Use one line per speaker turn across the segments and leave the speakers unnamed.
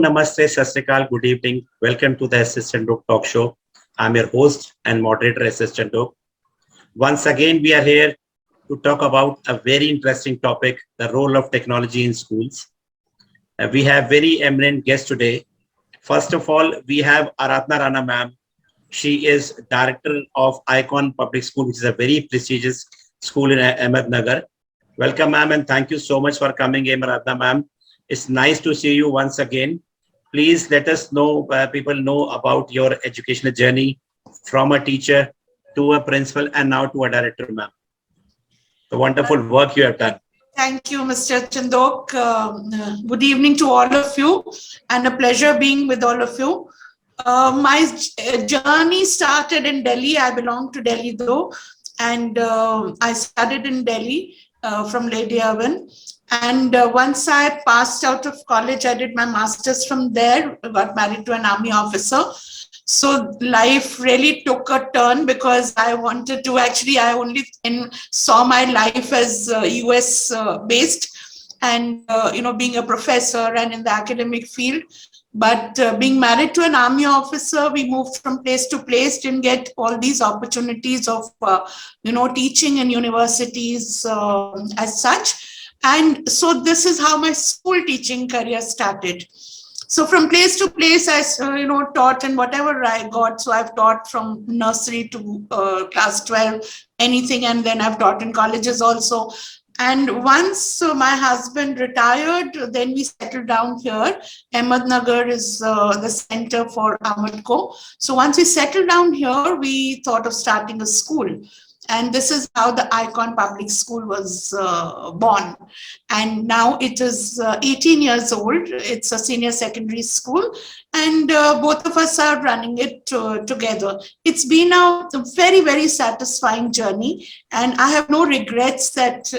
Namaste, Sasrikal, good evening. Welcome to the S.S.Chandhok talk show. I'm your host and moderator, S.S. Chandhok. Once again, we are here to talk about a very interesting topic, the role of technology in schools. We have very eminent guests today. First of all, we have Aradhana Rana ma'am. She is director of Icon Public School, which is a very prestigious school in Ahmednagar. Welcome, ma'am, and thank you so much for coming here, Aradhana ma'am. It's nice to see you once again. Please let us know, people know about your educational journey from a teacher to a principal and now to a director, ma'am. The wonderful work you have done.
Thank you, Mr. Chandhok. Good evening to all of you, and a pleasure being with all of you. My journey started in Delhi. I belong to Delhi though, and I studied in Delhi from Lady Irwin. And once I passed out of college, I did my master's from there, got married to an army officer. So life really took a turn because I wanted to, actually, I only saw my life as US based and, being a professor and in the academic field. But being married to an army officer, we moved from place to place, didn't get all these opportunities of, teaching in universities as such. And so this is how my school teaching career started. So from place to place, I taught in whatever I got. So I've taught from nursery to class 12, anything, and then I've taught in colleges also. And once my husband retired, then we settled down here. Ahmednagar is the center for Ahmedco. So once we settled down here, we thought of starting a school. And this is how the Icon Public School was born. And now it is 18 years old. It's a senior secondary school. And both of us are running it together. It's been a very, very satisfying journey. And I have no regrets that,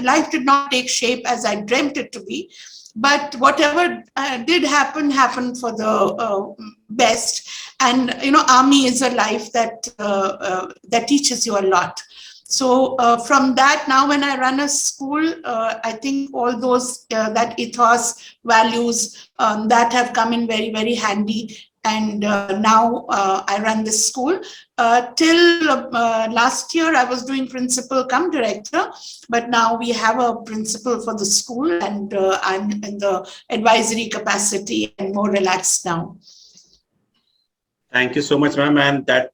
life did not take shape as I dreamt it to be. But whatever did happen for the best. And, army is a life that teaches you a lot. So from that, now when I run a school, I think all those, that ethos, values, that have come in very, very handy. And now I run this school. Till last year, I was doing principal cum director, but now we have a principal for the school and I'm in the advisory capacity and more relaxed now.
Thank you so much, ma'am. And that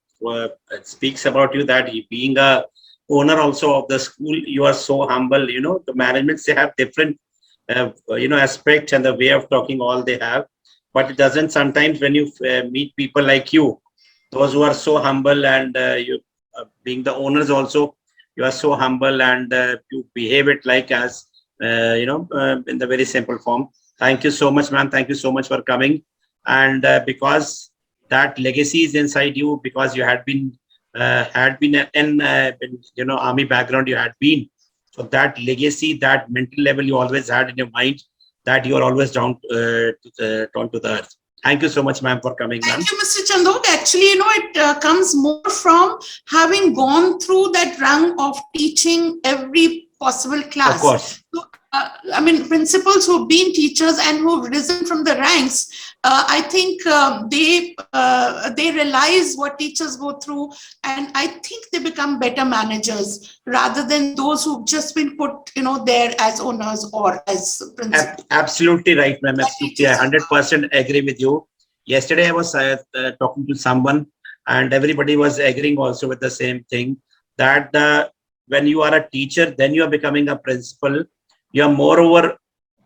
speaks about you, that being a owner also of the school, you are so humble. The managements, they have different, aspects and the way of talking all they have. But it doesn't sometimes when you meet people like you, those who are so humble and you being the owners also, you are so humble and you behave it like as, in the very simple form. Thank you so much, ma'am. Thank you so much for coming. And because that legacy is inside you, because you had been in army background, you had been. So that legacy, that mental level you always had in your mind, that you are always down to the earth. Thank you so much, ma'am, for coming, ma'am.
Thank you, Mr. Chandhok. Actually, it comes more from having gone through that rung of teaching every possible class.
Of course.
So, principals who've been teachers and who've risen from the ranks, I think they realize what teachers go through, and I think they become better managers rather than those who've just been put, there as owners or as principals.
Absolutely right, ma'am. Absolutely, I 100% agree with you. Yesterday, I was talking to someone, and everybody was agreeing also with the same thing, that when you are a teacher, then you are becoming a principal. You are moreover,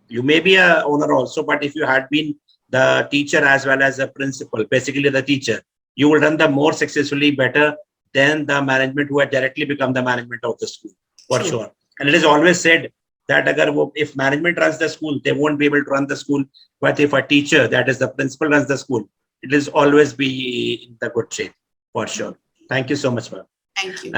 you may be a owner also, but if you had been the teacher as well as a principal, basically the teacher, you will run the more successfully better than the management who had directly become the management of the school, for sure. And it is always said that if management runs the school, they won't be able to run the school. But if a teacher, that is the principal, runs the school, it will always be in the good shape, for sure. Thank you so much, ma'am.
Thank you.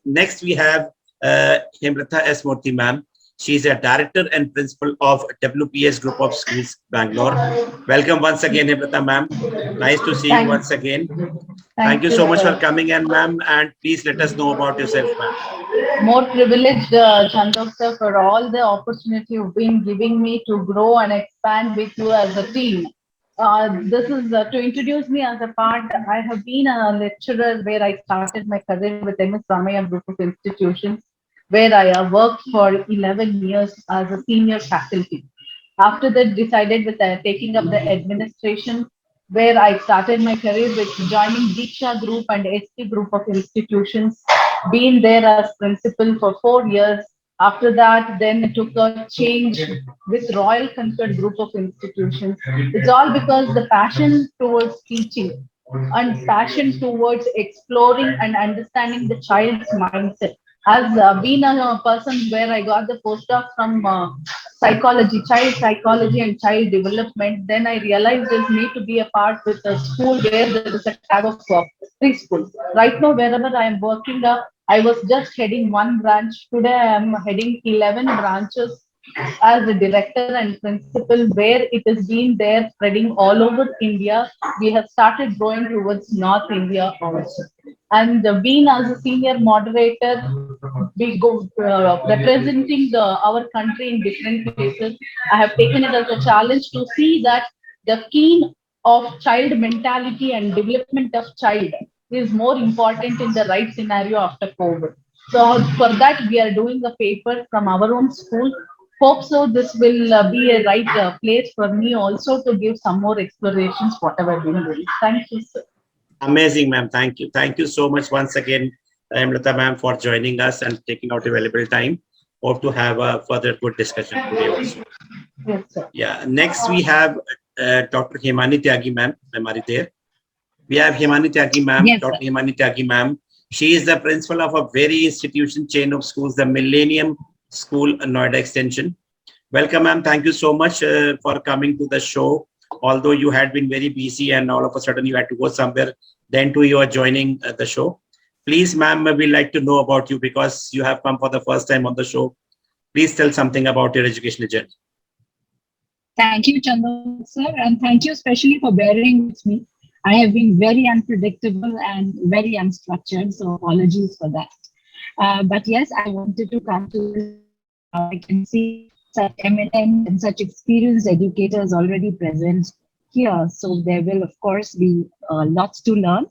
Next we have Hemratha S. Murthy, ma'am. She is a director and principal of WPS Group of Schools, Bangalore. Welcome once again, Hemlata ma'am. Nice to see you
Thank,
once again. Thank
thank
you
you,
so much for
sir.
coming in, ma'am. And please let us know about yourself, ma'am.
More privileged, Chandok sir, for all the opportunity you've been giving me to grow and expand with you as a team. This is to introduce me as a part. I have been a lecturer where I started my career with MS Ramaya Group of Institutions, where I have worked for 11 years as a senior faculty. After that, decided with taking up the administration, where I started my career with joining Diksha Group and ST Group of institutions, been there as principal for 4 years. After that, then it took a change with Royal Concord Group of institutions. It's all because the passion towards teaching and passion towards exploring and understanding the child's mindset. As been a person where I got the postdoc from psychology, child psychology and child development, then I realized there's need to be a part with a school where there is a tab of preschool. Right now, wherever I am working, I was just heading one branch. Today, I am heading 11 branches as a director and principal, where it has been there spreading all over India. We have started growing towards North India also. And being as a senior moderator, we go representing our country in different places. I have taken it as a challenge to see that the keen of child mentality and development of child is more important in the right scenario after COVID. So for that, we are doing a paper from our own school. Hope so this will be a right place for me also to give some more explorations, whatever I've been doing. Thank you, sir.
Amazing, ma'am. Thank you. Thank you so much once again, Hemlata ma'am, for joining us and taking out your valuable time. Hope to have a further good discussion today also.
Yes, sir.
Yeah. Next, we have Dr. Hemani Tyagi ma'am. Am I there? We have Hemani Tyagi ma'am,
Yes, sir.
Dr. Hemani Tyagi ma'am. She is the principal of a very institution chain of schools, the Millennium School, Noida Extension. Welcome, ma'am. Thank you so much for coming to the show. Although you had been very busy and all of a sudden you had to go somewhere, then too you are joining the show. Please, ma'am, we'd like to know about you because you have come for the first time on the show. Please tell something about your educational journey.
Thank you, Chandok sir, and thank you especially for bearing with me. I have been very unpredictable and very unstructured, so apologies for that. But yes, I wanted to come to this. I can see such eminent and such experienced educators already present here, so there will, of course, be lots to learn.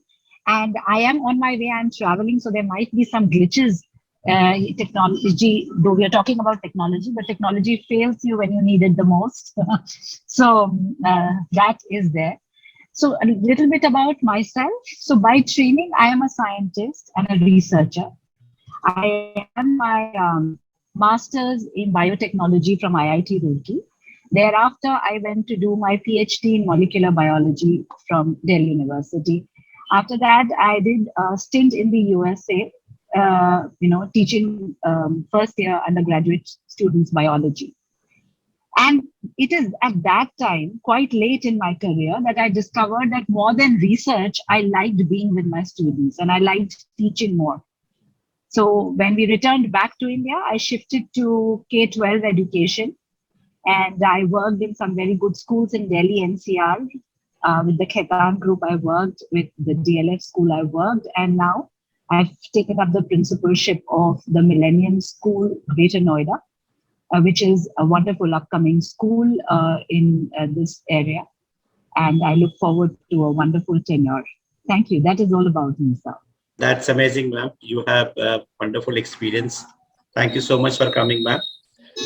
And I am on my way, I'm traveling, so there might be some glitches. Technology, though we are talking about technology, but technology fails you when you need it the most. So that is there. So a little bit about myself. So by training, I am a scientist and a researcher. I am my master's in biotechnology from IIT Roorkee. Thereafter, I went to do my PhD in molecular biology from Delhi University. After that, I did a stint in the USA, teaching first year undergraduate students biology. And it is at that time, quite late in my career, that I discovered that more than research, I liked being with my students and I liked teaching more. So when we returned back to India, I shifted to K-12 education, and I worked in some very good schools in Delhi NCR. With the Khaitan group, I worked with the DLF school, I worked, and now I've taken up the principalship of the Millennium School, Greater Noida, which is a wonderful upcoming school in this area. And I look forward to a wonderful tenure. Thank you. That is all about me, sir.
That's amazing, ma'am. You have a wonderful experience. Thank you so much for coming, ma'am.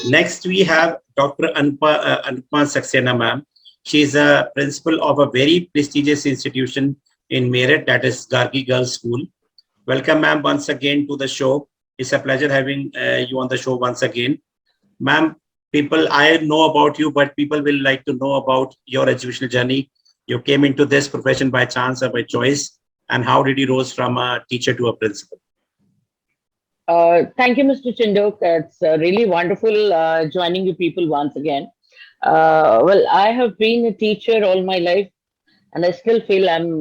Next, we have Dr. Anupma Saxena, ma'am. She is a principal of a very prestigious institution in Meerut, that is Gargi Girls School. Welcome, ma'am, once again to the show. It's a pleasure having you on the show once again. Ma'am, people, I know about you, but people will like to know about your educational journey. You came into this profession by chance or by choice, and how did you rose from a teacher to a principal?
Thank you, Mr. Chandhok. It's really wonderful joining you people once again. Well, I have been a teacher all my life, and I still feel I'm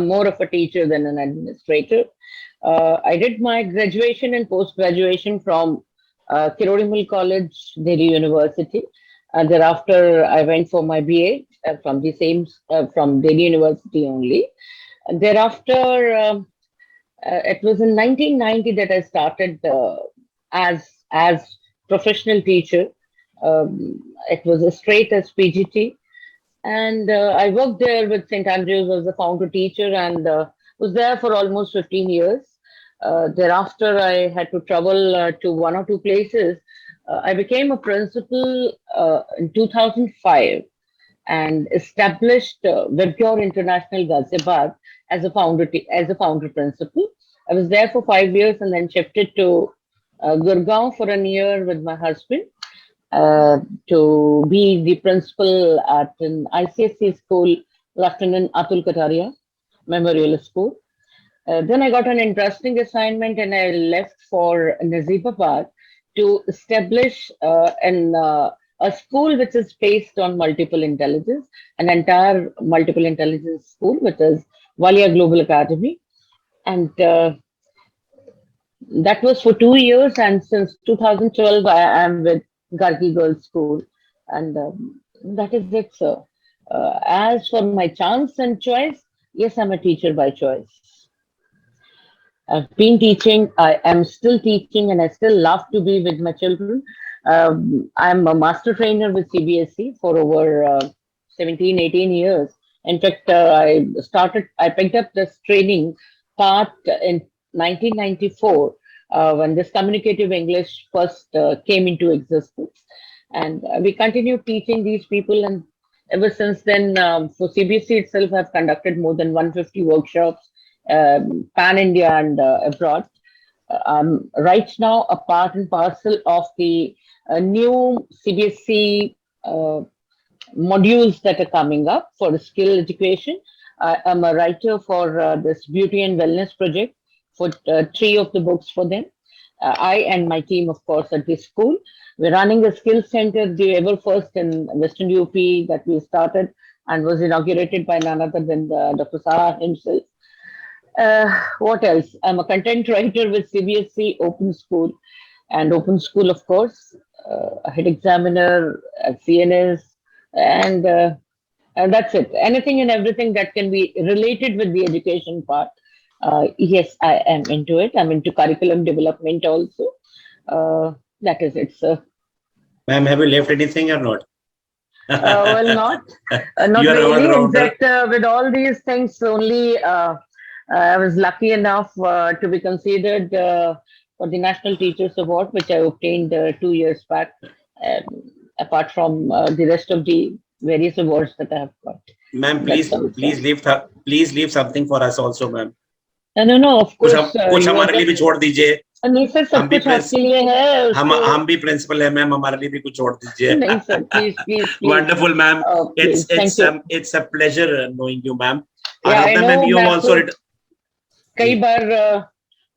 more of a teacher than an administrator. I did my graduation and post-graduation from Kirodimal College, Delhi University. And thereafter, I went for my BA from the same from Delhi University only. And thereafter, it was in 1990 that I started as professional teacher. It was a straight as PGT, and I worked there with St. Andrews as a founder teacher, and was there for almost 15 years. Thereafter, I had to travel to one or two places. I became a principal in 2005 and established Webcure International Ghaziabad as a founder principal. I was there for 5 years and then shifted to Gurgaon for a year with my husband uh, to be the principal at an ICSC school, Lieutenant Atul Kataria Memorial School. Then I got an interesting assignment and I left for Nazibabad to establish a school which is based on multiple intelligence, an entire multiple intelligence school, which is Walia Global Academy. And that was for 2 years. And since 2012, I am with Gargi Girls School. And that is it, sir. As for my chance and choice, yes, I'm a teacher by choice. I've been teaching, I am still teaching, and I still love to be with my children. I'm a master trainer with CBSE for over 17, 18 years. In fact, I picked up this training part in 1994 when this communicative English first came into existence. And we continue teaching these people. And ever since then, for CBSE itself, I've conducted more than 150 workshops, pan India and abroad. I'm right now a part and parcel of the new CBSE modules that are coming up for skill education. I am a writer for this beauty and wellness project for three of the books for them. I and my team, of course, at this school. We're running a skill center, the ever first in Western UP that we started and was inaugurated by none other than Dr. Saha himself. What else? I'm a content writer with CBSE Open School and Open School, of course, a head examiner at CNS, and that's it. Anything and everything that can be related with the education part. Yes, I am into it. I'm into curriculum development also. That is it, sir.
Ma'am, have you left anything or not?
Well, not
You are
really. In
all-rounder.
fact, with all these things, only I was lucky enough to be considered for the National Teachers Award, which I obtained 2 years back. Um, Apart from the rest of the various awards that I have got.
Ma'am,
That's all, sir.
please leave something for us also, ma'am.
No, of
कुछ
course.
कुछ
You are
हमारे लिए भी
just
छोड़ दीजिए.
नहीं sir, सब
हम भी
कुछ आपके लिए है.
हम भी प्रिंसिपल है मैम, हमारे लिए भी कुछ छोड़ दीजिए.
नहीं sir, please.
Wonderful, ma'am.
Please, thank you.
It's a pleasure knowing you, ma'am.
Yeah, I
Aradhna,
know.
ma'am, you have
मैं
also
आपको कई बार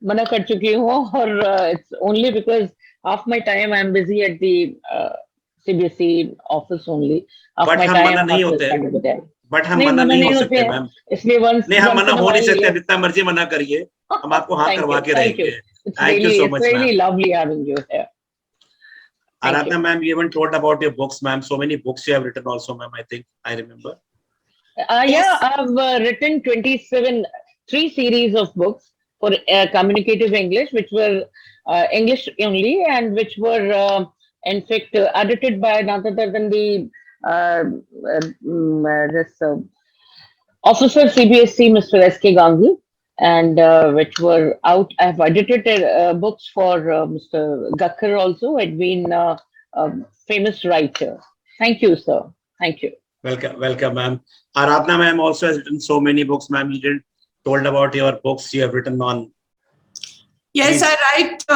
मना कर चुकी हूँ और it's only because half my time I'm busy at the CBSE office only. Half
But
my
हम
time
मना
I
नहीं
have to
होते.
spend with them.
बट हम
नहीं
मना
मना
नहीं
नहीं
हो
होते
सकते
हैं,
मैम.
इसलिए once
नहीं, हम मना
in a
हो नहीं
while,
सकते.
yes.
आप जितना मर्जी मना करिए, हम आपको हाँ करवा के
Thank you.
रहेंगे.
It's
Thank you
really,
so
it's
much,
really
ma'am.
lovely having you here. Thank
Aradhna,
you.
ma'am, you haven't told about your books, ma'am. So many books you have written also, ma'am. I think I remember.
Yeah,
Yes.
I've written 3 series of books for communicative English, which were English only, and which were in fact edited by none other than the this officer CBSC, Mr. S.K. Gangu, and which were out. I've edited books for Mr. Gakkar also. Had been a famous writer. Thank you, sir. Thank you.
Welcome, ma'am. Aradhna, ma'am, also has written so many books, ma'am. You didn't told about your books you have written on.
Yes,
Please.
I write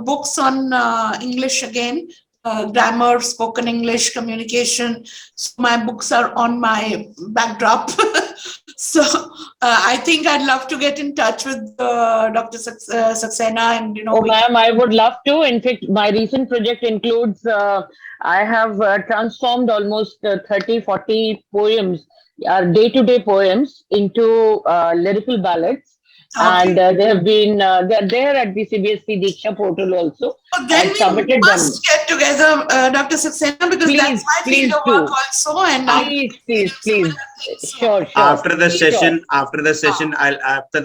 books on English again, grammar, spoken English, communication. So my books are on my backdrop. So I think I'd love to get in touch with Dr. Saxena and,
Oh, ma'am, I would love to. In fact, my recent project includes, I have transformed almost 30, 40 poems, day-to-day poems into lyrical ballads. And
Okay.
they have been, they're there at the CBSE Diksha portal also.
So
I
then
have
we
submitted them.
must get together, Dr. Saxena, because that's
Please,
my field
please
of work
do.
also, and I
Please,
do
please,
similar
please.
things. So
Sure, sure,
After the
sure.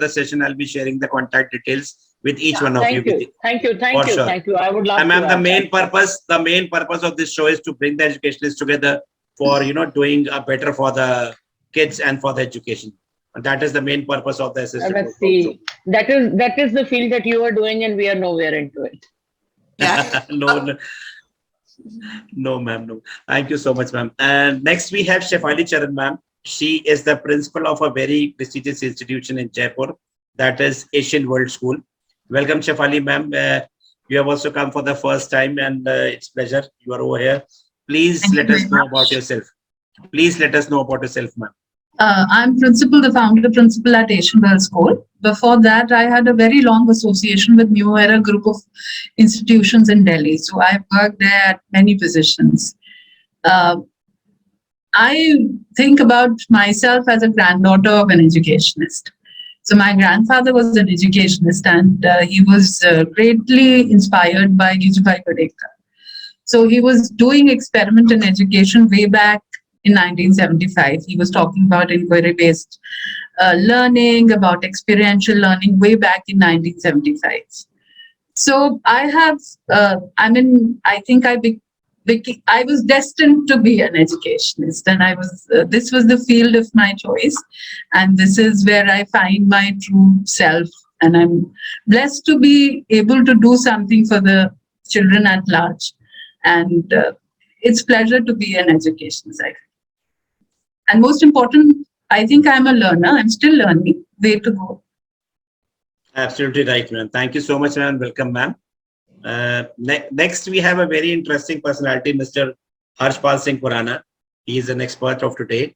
session, I'll be sharing the contact details with each one of you,
Thank
with
you. Thank you. Thank
for
you.
sure.
Thank you. I would
And
love to
ma'am,
have that.
the main purpose of this show is to bring the educationists together for, doing better for the kids and for the education. And that is the main purpose of the assistant
That's
also.
the that is the field that you are doing, and we are nowhere into it.
yeah.
No, no, no, ma'am, no. Thank you so much, ma'am. And next we have Shefali Charan, ma'am. She is the principal of a very prestigious institution in Jaipur, that is Asian World School. Welcome, Shefali, ma'am. You have also come for the first time, and it's pleasure you are over here. Please
Thank you
let
very
us know about
much.
yourself. Please let us know about yourself, ma'am.
I'm principal, the founder principal at Asian World School. Before that, I had a very long association with New Era group of institutions in Delhi. So I've worked there at many positions. Uh, I think about myself as a granddaughter of an educationist. So my grandfather was an educationist, and he was greatly inspired by Gijubhai Padekar. So he was doing experiment in education way back in 1975. He was talking about inquiry-based learning, about experiential learning way back in 1975. So I think I was destined to be an educationist, and this was the field of my choice, and this is where I find my true self. And I'm blessed to be able to do something for the children at large. And it's pleasure to be an educationist. And most important, I think I'm a learner. I'm still learning. Way to go.
Absolutely right, ma'am. Thank you so much, ma'am. Welcome, ma'am. Next, we have a very interesting personality, Mr. Harshpal Singh Khurana. He is an expert of today.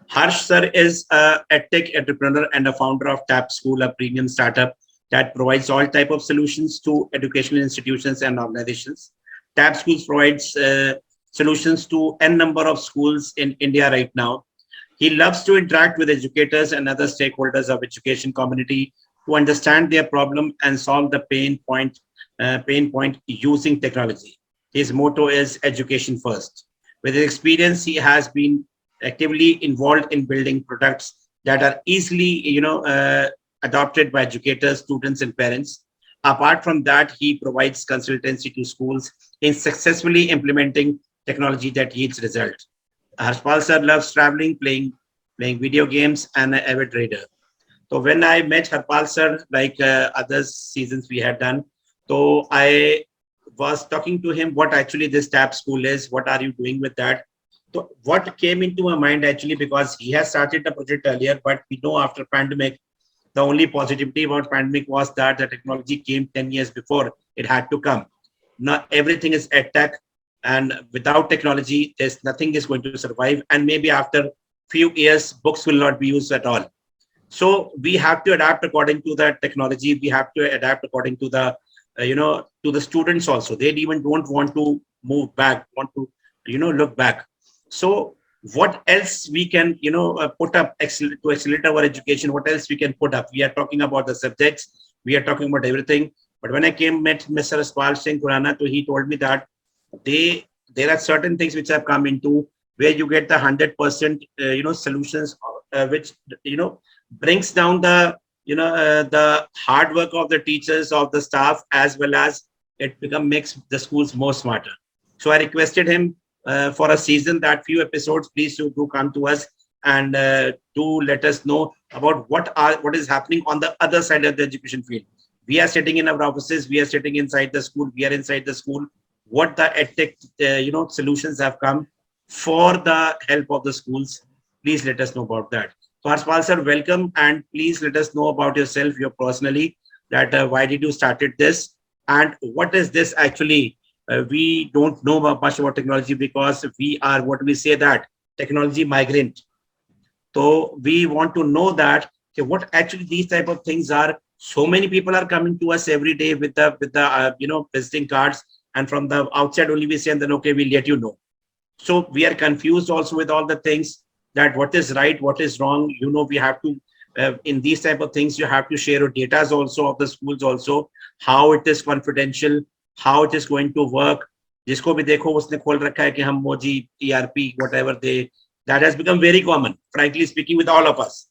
Harsh sir is a tech entrepreneur and a founder of TAP School, a premium startup that provides all type of solutions to educational institutions and organizations. TAP Schools provides solutions to n number of schools in India right now. He loves to interact with educators and other stakeholders of education community to understand their problem and solve the pain point using technology. His motto is education first. With his experience, he has been actively involved in building products that are easily, adopted by educators, students, and parents. Apart from that, he provides consultancy to schools in successfully implementing technology that yields results. Harshpal sir loves traveling, playing video games, and an avid reader. So when I met Harpal sir, like other seasons we had done, so I was talking to him what actually this TAP school is, what are you doing with that? So what came into my mind actually, because he has started the project earlier, but we know after pandemic, the only positivity about pandemic was that the technology came 10 years before it had to come. Now everything is ed tech, and without technology, there's nothing is going to survive. And maybe after few years, books will not be used at all. So we have to adapt according to the technology. We have to adapt according to the to the students also. They even don't want to move back, want to look back. So what else we can put up to accelerate our education? What else we can put up? We are talking about the subjects, we are talking about everything. But when I met Mr. Spal Singh Khurana, so he told me that there are certain things which have come into where you get the 100% solutions, which brings down the hard work of the teachers, of the staff, as well as makes the schools more smarter. So I requested him for a season that few episodes, please do come to us and do let us know about what is happening on the other side of the education field. We are sitting in our offices, we are sitting inside the school, we are inside the school. What the edtech solutions have come for the help of the schools, please let us know about that. So Harshpal sir, welcome, and please let us know about yourself, you personally, that why did you started this, and what is this actually? We don't know much about technology because we are what we say that technology migrant. So we want to know that, okay, what actually these type of things are. So many people are coming to us every day with the visiting cards, and from the outside only we say, and then okay, we'll let you know. So we are confused also with all the things, that what is right, what is wrong. We have to in these type of things, you have to share your data also of the schools also, how it is confidential, how it is going to work. जिसको भी देखो उसने खोल रखा है कि हम मोजी ERP whatever they, that has become very common, frankly speaking, with all of us.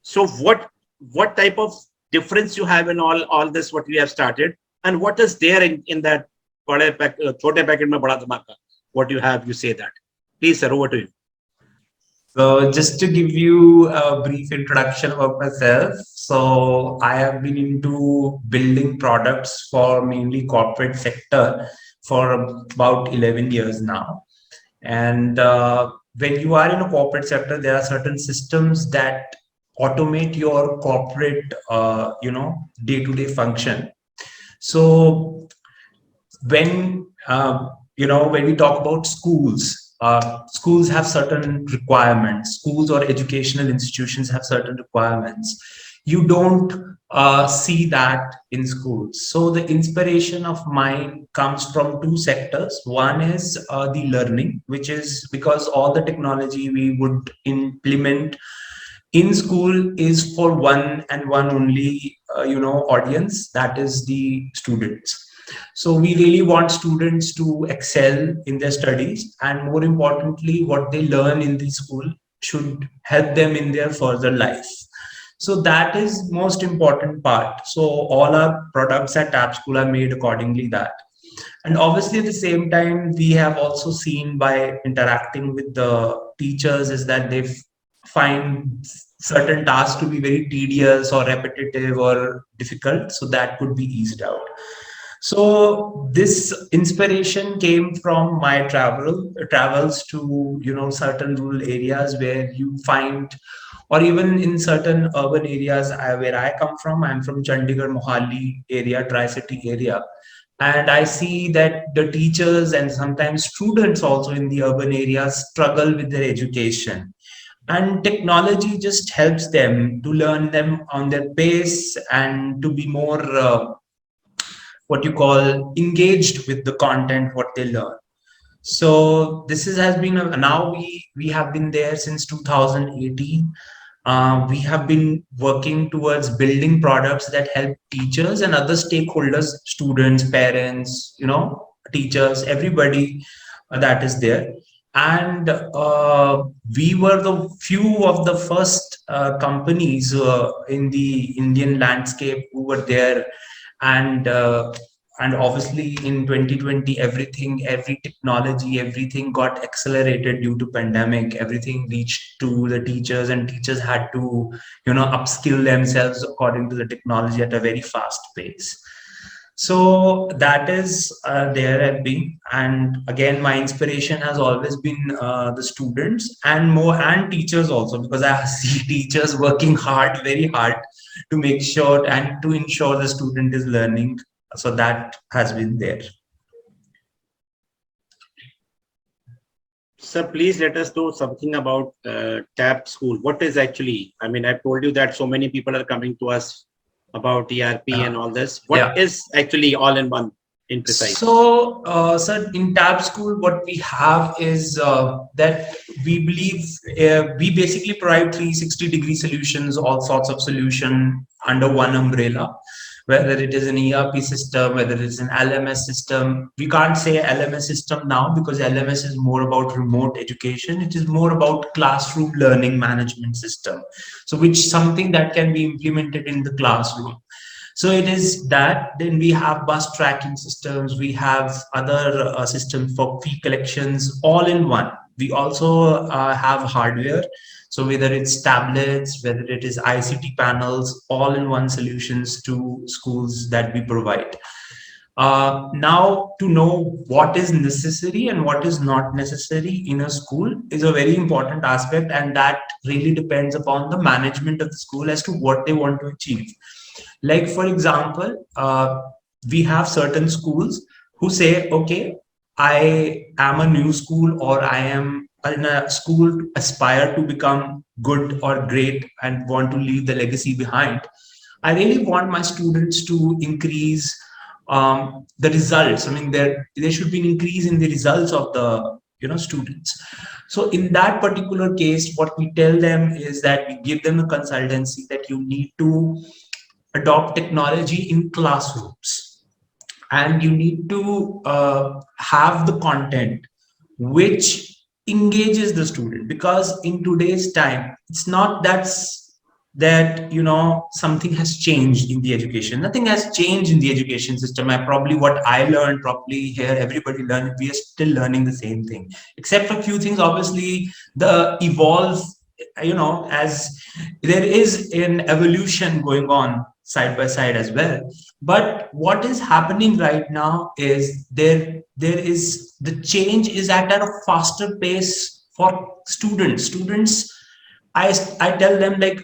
So what type of difference you have in all this what we have started, and what is there in that छोटे packet में बड़ा धमाका, what you have, you say that. Please sir, over to you.
So just to give you a brief introduction about myself. So I have been into building products for mainly corporate sector for about 11 years now. And when you are in a corporate sector, there are certain systems that automate your corporate, day-to-day function. So when when we talk about schools, schools have certain requirements. Schools or educational institutions have certain requirements. You don't see that in schools. So the inspiration of mine comes from two sectors. One is the learning, which is because all the technology we would implement in school is for one and one only, audience, that is the students. So we really want students to excel in their studies, and more importantly, what they learn in the school should help them in their further life. So that is most important part. So all our products at Tap School are made accordingly that. And obviously at the same time, we have also seen by interacting with the teachers is that they find certain tasks to be very tedious or repetitive or difficult. So that could be eased out. So this inspiration came from my travels to certain rural areas where you find, or even in certain urban areas where I come from. I'm from Chandigarh, Mohali area, Tri-City area. And I see that the teachers and sometimes students also in the urban areas struggle with their education. And technology just helps them to learn them on their pace and to be more what you call engaged with the content what they learn. So this has been now we have been there since 2018. We have been working towards building products that help teachers and other stakeholders, students, parents, teachers, everybody that is there. And we were the few of the first companies in the Indian landscape who were there. And obviously in 2020, every technology, everything got accelerated due to pandemic. Everything reached to the teachers, and teachers had to, upskill themselves according to the technology at a very fast pace. So that is there have been, and again, my inspiration has always been the students and teachers also, because I see teachers working hard, very hard, to make sure and to ensure the student is learning. So that has been there.
Sir, please let us know something about TAP School. What is actually, I mean, I've told you that so many people are coming to us about ERP and all this. What is actually all in one in precise?
So, sir, in TAP School, what we have is that we believe we basically provide 360-degree solutions, all sorts of solution under one umbrella. Whether it is an ERP system, whether it is an LMS system. We can't say LMS system now because LMS is more about remote education. It is more about classroom learning management system. So which something that can be implemented in the classroom. So it is that. Then we have bus tracking systems. We have other systems for fee collections, all in one. We also have hardware. So whether it's tablets, whether it is ICT panels, all in one solutions to schools that we provide. Now, to know what is necessary and what is not necessary in a school is a very important aspect, and that really depends upon the management of the school as to what they want to achieve. Like, for example, we have certain schools who say, okay, I am a new school, or I am in a school to aspire to become good or great and want to leave the legacy behind. I really want my students to increase the results. I mean, there should be an increase in the results of students. So in that particular case, what we tell them is that we give them a consultancy that you need to adopt technology in classrooms, and you need to have the content which engages the student, because in today's time it's not that something has changed in the education. Nothing has changed in the education system. Probably what I learned, probably here everybody learned, we are still learning the same thing, except for a few things. Obviously the evolve, as there is an evolution going on side by side as well. But what is happening right now is there is the change is at a faster pace for students. I tell them, like,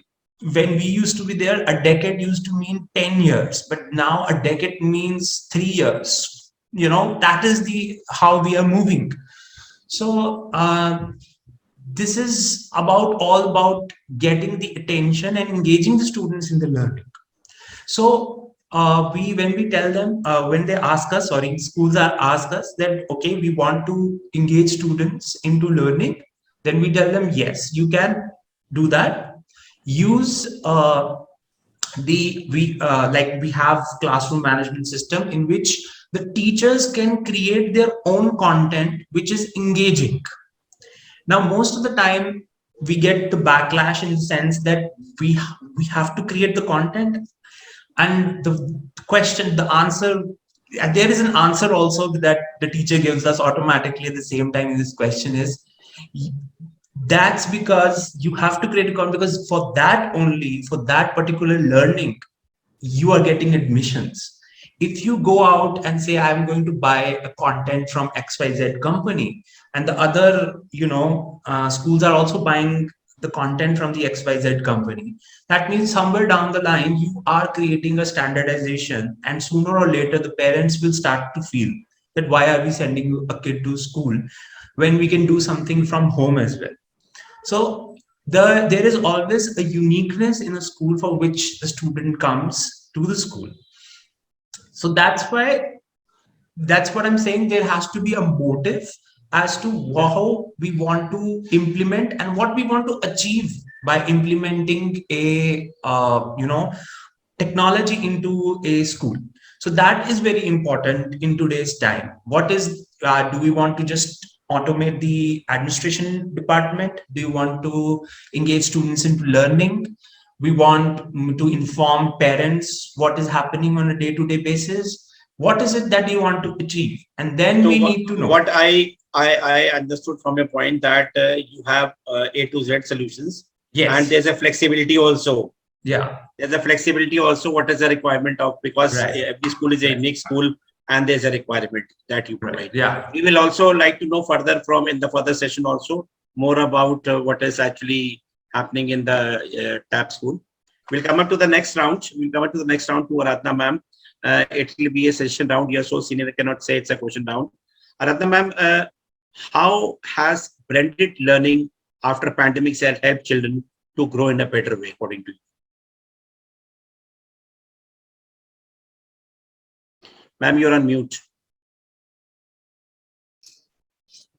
when we used to be there, a decade used to mean 10 years, but now a decade means 3 years. That is the how we are moving. So this is all about getting the attention and engaging the students in the learning. So when we tell them, when they ask us, schools are ask us that, okay, we want to engage students into learning, then we tell them, yes, you can do that. Use we have classroom management system in which the teachers can create their own content which is engaging. Now, most of the time we get the backlash in the sense that we have to create the content, and the answer, there is an answer also that the teacher gives us automatically at the same time in this question is, that's because you have to create a content, because for that particular learning you are getting admissions. If you go out and say, I'm going to buy a content from XYZ company, and the other schools are also buying the content from the XYZ company, that means somewhere down the line you are creating a standardization, and sooner or later the parents will start to feel that, why are we sending a kid to school when we can do something from home as well? So there is always a uniqueness in a school for which the student comes to the school. So that's what I'm saying. There has to be a motive as to how we want to implement and what we want to achieve by implementing a technology into a school. So that is very important in today's time. What is do we want to just automate the administration department? Do you want to engage students into learning? We want to inform parents what is happening on a day-to-day basis. What is it that you want to achieve? And then we need to know.
What I understood from your point that you have A to Z solutions.
Yes.
And there's a flexibility also.
Yeah.
There's a flexibility also. What is the requirement of, because every school is a unique school and there's a requirement that you provide.
Yeah.
We will also like to know further from in the further session also more about what is actually happening in the TAP school. We'll come up to the next round. We'll come up to the next round to Aradhana ma'am. It will be a session round. You're so senior, I cannot say it's a question round. Aradhana ma'am, how has blended learning after pandemics has helped children to grow in a better way, according to you? Ma'am, you're on mute.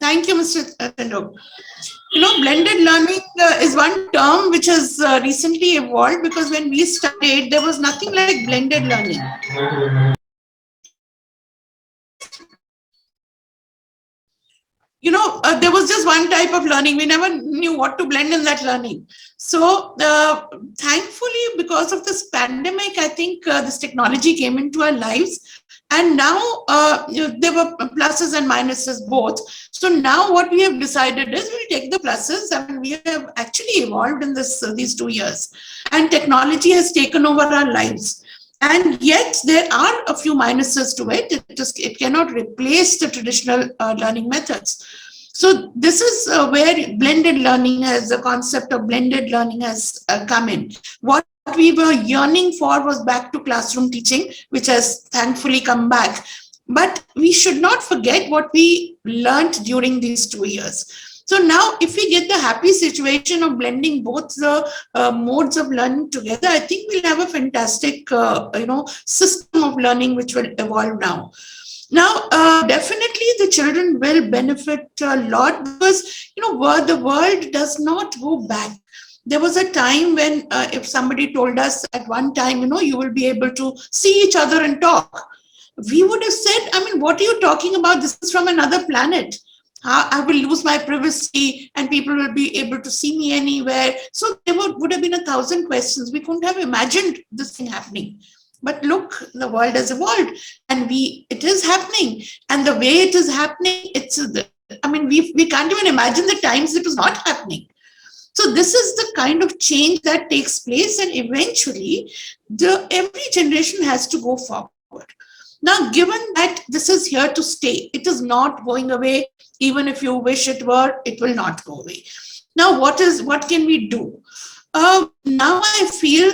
Thank you, Mr. Chandhok. Blended learning is one term which has recently evolved, because when we studied, there was nothing like blended learning. There was just one type of learning. We never knew what to blend in that learning. So thankfully, because of this pandemic, I think this technology came into our lives. And now there were pluses and minuses both. So now what we have decided is we'll take the pluses, and we have actually evolved in these 2 years. And technology has taken over our lives. And yet there are a few minuses to it. It cannot replace the traditional learning methods. So this is where blended learning the concept of blended learning has come in. What we were yearning for was back to classroom teaching, which has thankfully come back. But we should not forget what we learned during these 2 years. So now, if we get the happy situation of blending both the modes of learning together, I think we'll have a fantastic, system of learning which will evolve now. Now, definitely the children will benefit a lot because, the world does not go back. There was a time when if somebody told us at one time, you will be able to see each other and talk, we would have said, I mean, what are you talking about? This is from another planet. I will lose my privacy and people will be able to see me anywhere. So there would have been 1,000 questions. We couldn't have imagined this thing happening. But look, the world has evolved and it is happening. And the way it is happening, we can't even imagine the times it was not happening. So this is the kind of change that takes place, and eventually every generation has to go forward. Now, given that this is here to stay, it is not going away. Even if you wish it were, it will not go away. Now, what can we do? Now I feel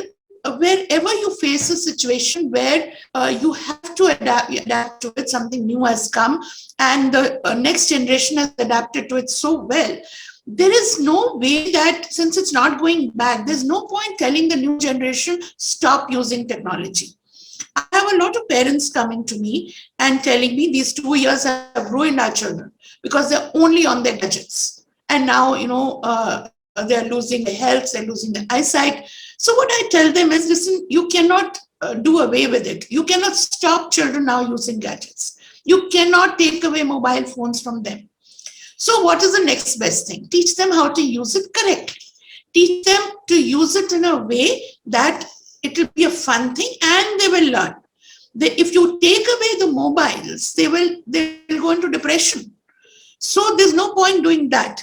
wherever you face a situation where you have to adapt to it, something new has come, and the next generation has adapted to it so well. There is no way that, since it's not going back, there's no point telling the new generation, stop using technology. I have a lot of parents coming to me and telling me these 2 years have ruined our children because they're only on their gadgets. And now, they're losing their health, they're losing their eyesight. So what I tell them is, listen, you cannot do away with it. You cannot stop children now using gadgets. You cannot take away mobile phones from them. So what is the next best thing? Teach them how to use it correctly. Teach them to use it in a way that it will be a fun thing and they will learn. If you take away the mobiles, they will go into depression. So there's no point doing that.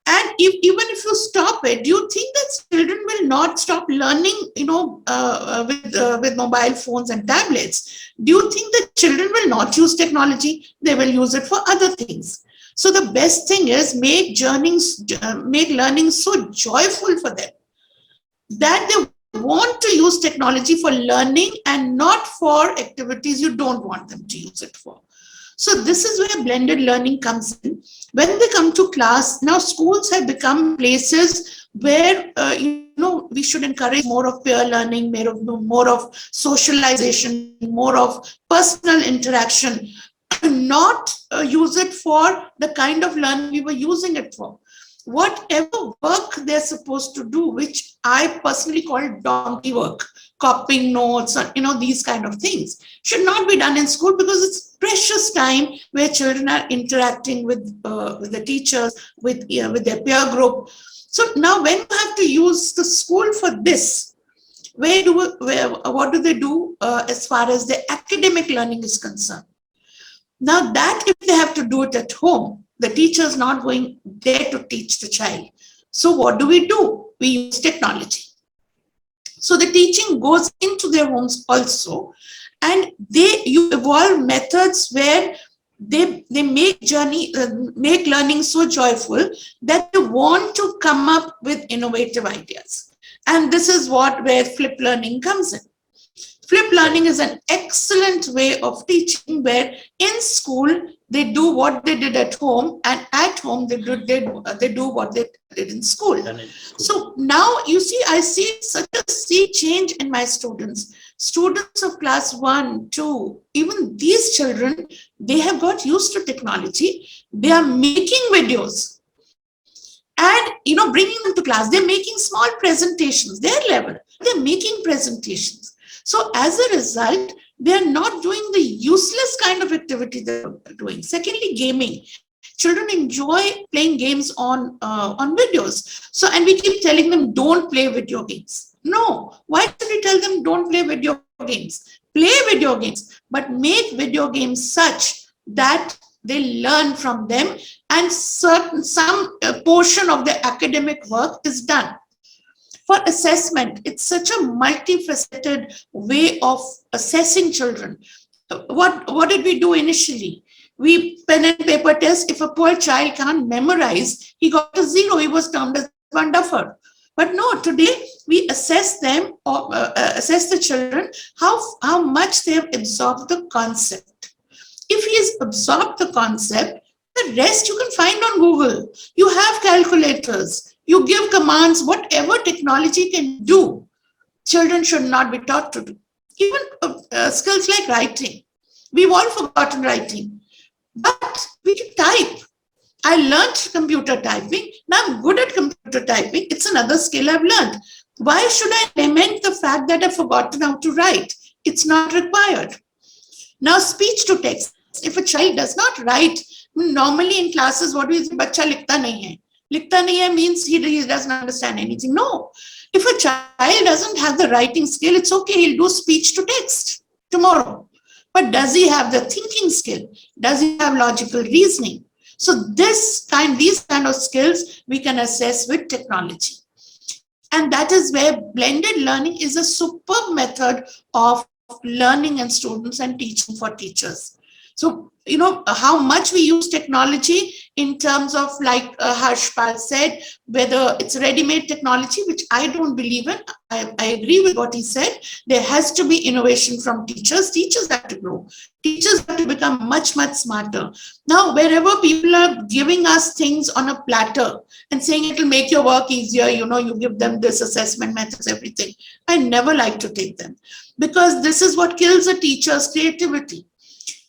And even if you stop it, do you think that children will not stop learning, with mobile phones and tablets? Do you think that children will not use technology? They will use it for other things. So the best thing is make learning so joyful for them that they want to use technology for learning and not for activities you don't want them to use it for. So this is where blended learning comes in. When they come to class, now schools have become places where, we should encourage more of peer learning, more of socialization, more of personal interaction, not use it for the kind of learning we were using it for. Whatever work they're supposed to do, which I personally call donkey work, copying notes, these kind of things, should not be done in school because it's precious time where children are interacting with the teachers, with their peer group. So now when you have to use the school for this, what do they do as far as the academic learning is concerned? Now that if they have to do it at home, the teacher is not going there to teach the child. So what do? We use technology. So the teaching goes into their homes also, and you evolve methods where they make learning so joyful that they want to come up with innovative ideas. And this is where flip learning comes in. Flip learning is an excellent way of teaching where in school they do what they did at home, and at home they do what they did in school. So now you see, I see such a sea change in my students. Students of class 1, 2, even these children, they have got used to technology. They are making videos and bringing them to class. They're making small presentations, their level. They're making presentations. So as a result, they are not doing the useless kind of activity they're doing. Secondly, gaming. Children enjoy playing games on videos. So, and we keep telling them, don't play video games. No, why should we tell them don't play video games? Play video games, but make video games such that they learn from them and some portion of their academic work is done. For assessment, it's such a multifaceted way of assessing children. What did we do initially? We pen and paper test. If a poor child can't memorize, he got a 0. He was termed as one duffer. But no, today we assess them, or assess the children, how much they have absorbed the concept. If he has absorbed the concept, the rest you can find on Google. You have calculators. You give commands, whatever technology can do, children should not be taught to do. Even skills like writing. We've all forgotten writing, but we can type. I learned computer typing. Now I'm good at computer typing. It's another skill I've learned. Why should I lament the fact that I've forgotten how to write? It's not required. Now, speech to text. If a child does not write, normally in classes, what do we say? Bacha likhta nahi hai. Likhta nahi hai means he doesn't understand anything. No. If a child doesn't have the writing skill, it's okay. He'll do speech to text tomorrow. But does he have the thinking skill? Does he have logical reasoning? So these kind of skills we can assess with technology. And that is where blended learning is a superb method of learning and students and teaching for teachers. So, how much we use technology in terms of, like Harshpal said, whether it's ready-made technology, which I don't believe in. I agree with what he said. There has to be innovation from teachers. Teachers have to grow. Teachers have to become much, much smarter. Now, wherever people are giving us things on a platter and saying it will make your work easier, you give them this assessment methods, everything. I never like to take them, because this is what kills a teacher's creativity.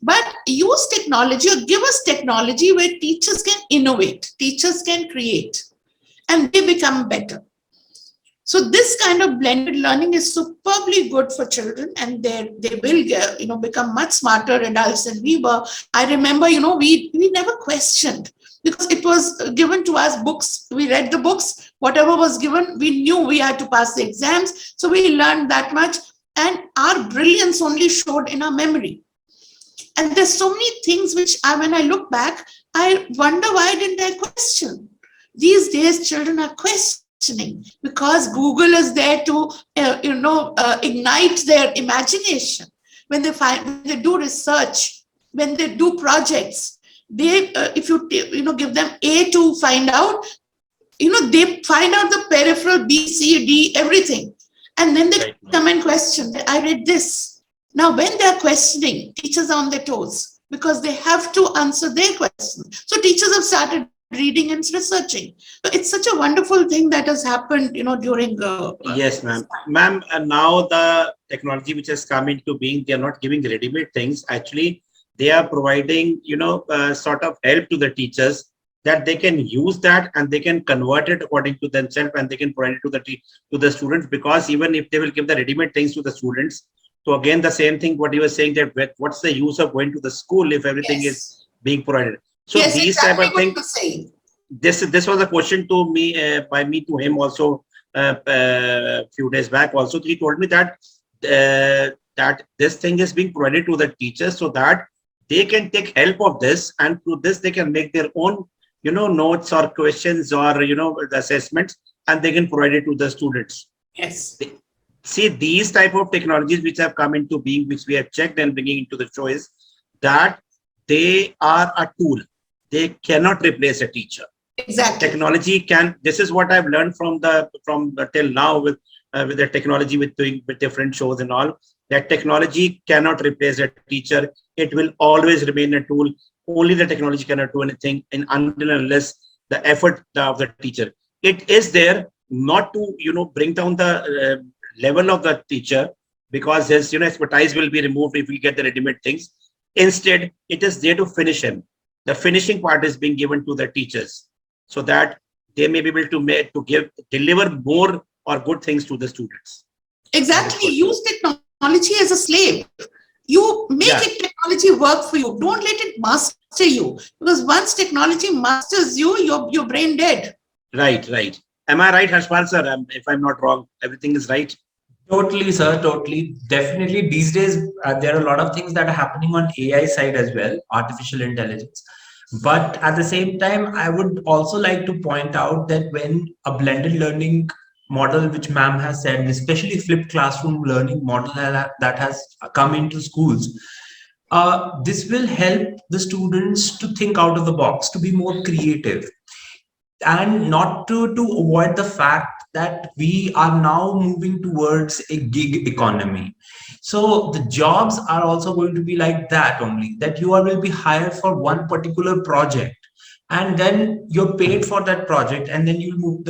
But use technology, or give us technology where teachers can innovate, teachers can create, and they become better. So this kind of blended learning is superbly good for children, and they will become much smarter adults than we were. I remember, we never questioned, because it was given to us books. We read the books, whatever was given, we knew we had to pass the exams. So we learned that much, and our brilliance only showed in our memory. And there's so many things which when I look back, I wonder, why didn't I question? These days, children are questioning because Google is there to, ignite their imagination. When they do research, when they do projects, if you give them A to find out, they find out the peripheral B, C, D, everything. And then they come and question. I read this. Now, when they're questioning, teachers are on their toes, because they have to answer their questions. So teachers have started reading and researching. So it's such a wonderful thing that has happened, during.
Yes, ma'am. Ma'am, now the technology which has come into being, they are not giving ready-made things. Actually, they are providing, sort of help to the teachers, that they can use that and they can convert it according to themselves, and they can provide it to the students. Because even if they will give the ready-made things to the students, so again, the same thing, what you were saying, that what's the use of going to the school if everything is being provided? So
yes,
these
exactly
type of things, this was a question to me, by me to him also, few days back also. He told me that that this thing is being provided to the teachers, so that they can take help of this, and through this they can make their own, notes or questions, or, the assessments, and they can provide it to the students.
Yes.
See, these type of technologies which have come into being, which we have checked and bringing into the show, is that they are a tool. They cannot replace a teacher.
Exactly.
Technology can. This is what I've learned from till now with the technology, with doing with different shows and all. That technology cannot replace a teacher. It will always remain a tool. Only the technology cannot do anything, and until and unless the effort of the teacher. It is there not to bring down the level of the teacher, because his expertise will be removed if we get the ready-made things. Instead, it is there to finish him. The finishing part is being given to the teachers, so that they may be able to deliver more or good things to the students.
Exactly. Use technology as a slave. You make technology work for you. Don't let it master you, because once technology masters you, your brain dead.
Right. Am I right, Harshpal sir? If I'm not wrong, everything is right.
Totally, sir. Totally. Definitely. These days, there are a lot of things that are happening on AI side as well, artificial intelligence. But at the same time, I would also like to point out that when a blended learning model, which ma'am has said, especially flipped classroom learning model that has come into schools, this will help the students to think out of the box, to be more creative, and not to avoid the fact that we are now moving towards a gig economy. So the jobs are also going to be like that only, that you will be hired for one particular project, and then you're paid for that project, and then you move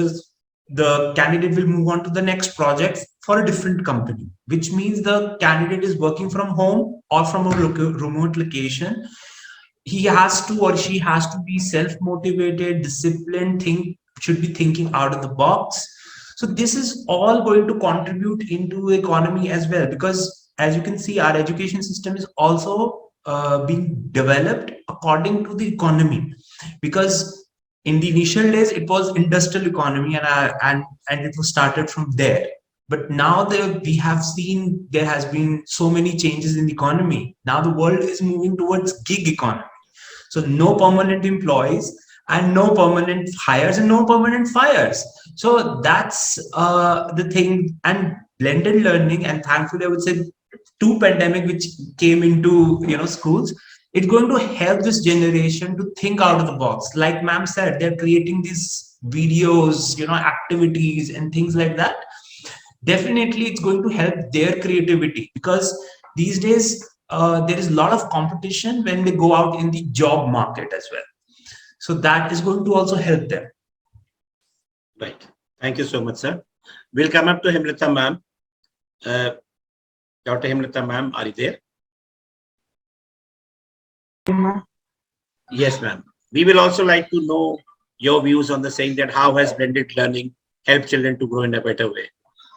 the candidate will move on to the next project for a different company, which means the candidate is working from home or from a remote location, he has to or she has to be self-motivated, disciplined, should be thinking out of the box. So this is all going to contribute into the economy as well, because as you can see, our education system is also being developed according to the economy. Because in the initial days, it was industrial economy, and it was started from there. But now we have seen there has been so many changes in the economy. Now the world is moving towards gig economy. So no permanent employees and no permanent hires and no permanent fires. So that's the thing. And blended learning, and thankfully I would say two pandemic which came into schools, it's going to help this generation to think out of the box. Like ma'am said, they're creating these videos, activities and things like that. Definitely it's going to help their creativity, because these days there is a lot of competition when they go out in the job market as well. So that is going to also help them.
Right. Thank you so much, sir. We'll come up to Himlata ma'am. Dr. Himlata ma'am, are you there? Yes, ma'am. We will also like to know your views on the saying that how has blended learning helped children to grow in a better way?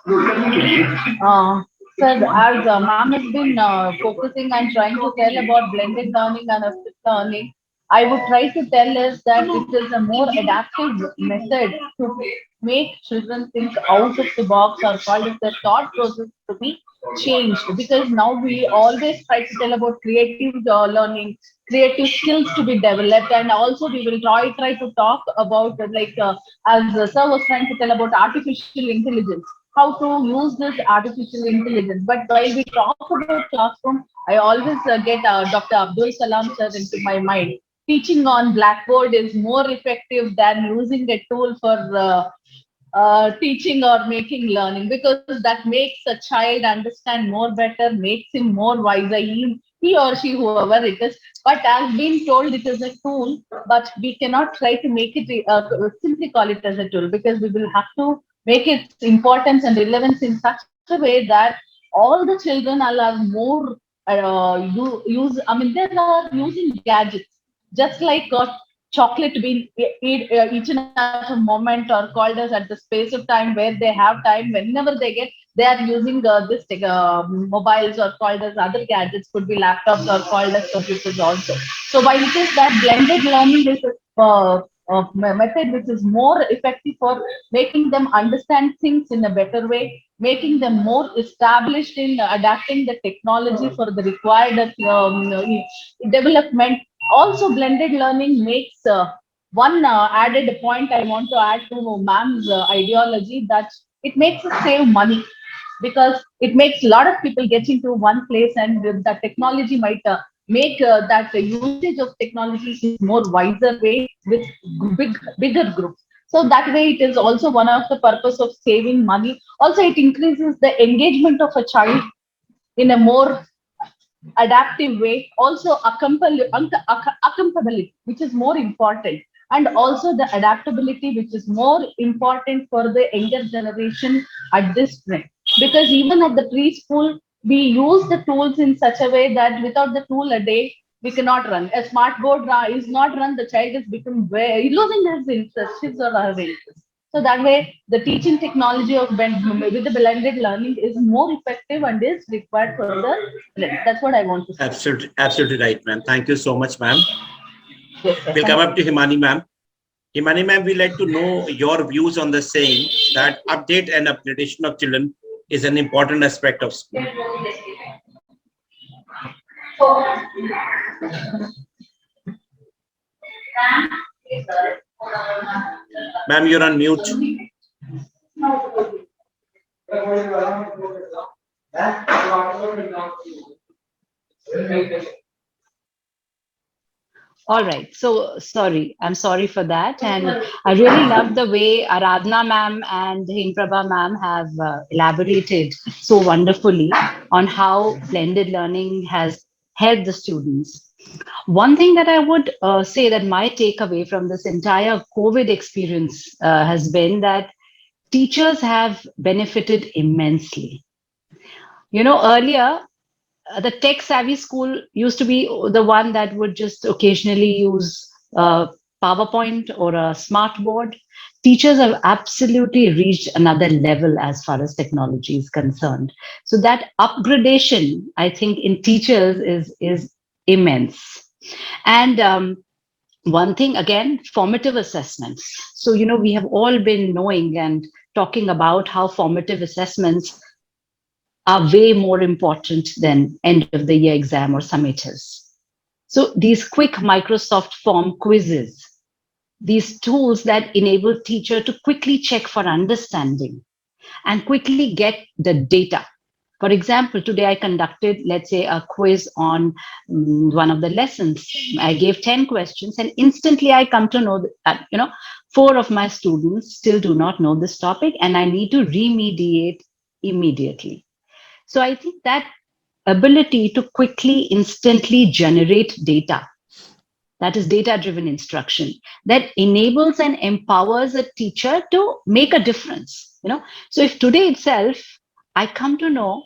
Sir, as ma'am has been focusing and trying to tell about blended learning and assisted learning, I would try to tell us that it is a more adaptive method to make children think out of the box, or call it the thought process to be changed. Because now we always try to tell about creative learning, creative skills to be developed, and also we will try to talk about as sir was trying to tell about artificial intelligence, how to use this artificial intelligence. But while we talk about classroom, I always get Dr. Abdul Salam sir into my mind. Teaching on Blackboard is more effective than using a tool for teaching or making learning, because that makes a child understand more better, makes him more wiser, he or she, whoever it is. But as being told, it is a tool, but we cannot try to make it simply call it as a tool, because we will have to make its importance and relevance in such a way that all the children are more they are using gadgets, just like chocolate being eaten at a moment, or called us at the space of time where they have time. Whenever they are using mobiles, or called as other gadgets, could be laptops or called as computers also. So while it is that blended learning is a method which is more effective for making them understand things in a better way, making them more established in adapting the technology for the required development. Also, blended learning makes one added point I want to add to ma'am's ideology, that it makes us save money, because it makes a lot of people get into one place, and the technology might make that the usage of technology is more wiser way with bigger groups. So that way it is also one of the purpose of saving money. Also, it increases the engagement of a child in a more adaptive way. Also, accountability, which is more important, and also the adaptability, which is more important for the younger generation at this point. Because even at the preschool, we use the tools in such a way that without the tool a day, we cannot run. A smart board is not run, the child is become very losing his interest, his or her interest. So that way, the teaching technology of with the blended learning is more effective and is required for the. That's what I want to say.
Absolutely, absolutely right, ma'am. Thank you so much, ma'am.
Yes, sir.
We'll come up to Himani, ma'am. Himani, ma'am, we'd like to know your views on the saying that update and upgradation of children is an important aspect of school. Ma'am, you're on mute.
All right. So sorry. I'm sorry for that. And I really love the way Aradhana ma'am and Himprabha ma'am have elaborated so wonderfully on how blended learning has helped the students. One thing that I would say that my takeaway from this entire COVID experience has been that teachers have benefited immensely. Earlier, the tech savvy school used to be the one that would just occasionally use PowerPoint or a smart board. Teachers have absolutely reached another level as far as technology is concerned. So that upgradation, I think, in teachers is immense. And one thing again, formative assessments. So we have all been knowing and talking about how formative assessments are way more important than end of the year exam or summatives. So these quick Microsoft form quizzes, these tools that enable teacher to quickly check for understanding and quickly get the data. For example, today I conducted, let's say, a quiz on one of the lessons. I gave 10 questions and instantly I come to know that, four of my students still do not know this topic and I need to remediate immediately. So I think that ability to quickly, instantly generate data, that is data driven instruction, that enables and empowers a teacher to make a difference. So if today itself I come to know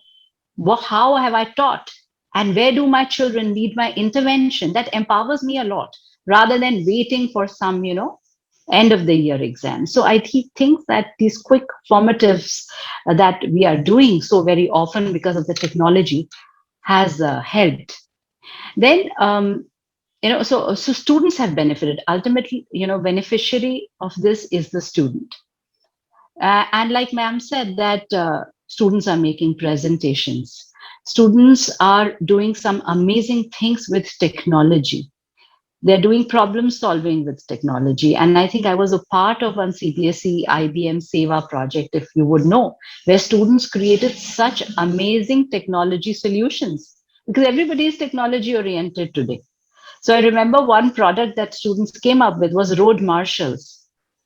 how have I taught and where do my children need my intervention, that empowers me a lot rather than waiting for some, end of the year exam. So I think that these quick formatives that we are doing so very often because of the technology has helped. Then so students have benefited. Ultimately, beneficiary of this is the student. And like ma'am said, that students are making presentations. Students are doing some amazing things with technology. They're doing problem solving with technology. And I think I was a part of one CBSE IBM Seva project, if you would know, where students created such amazing technology solutions because everybody is technology oriented today. So I remember one product that students came up with was road marshals.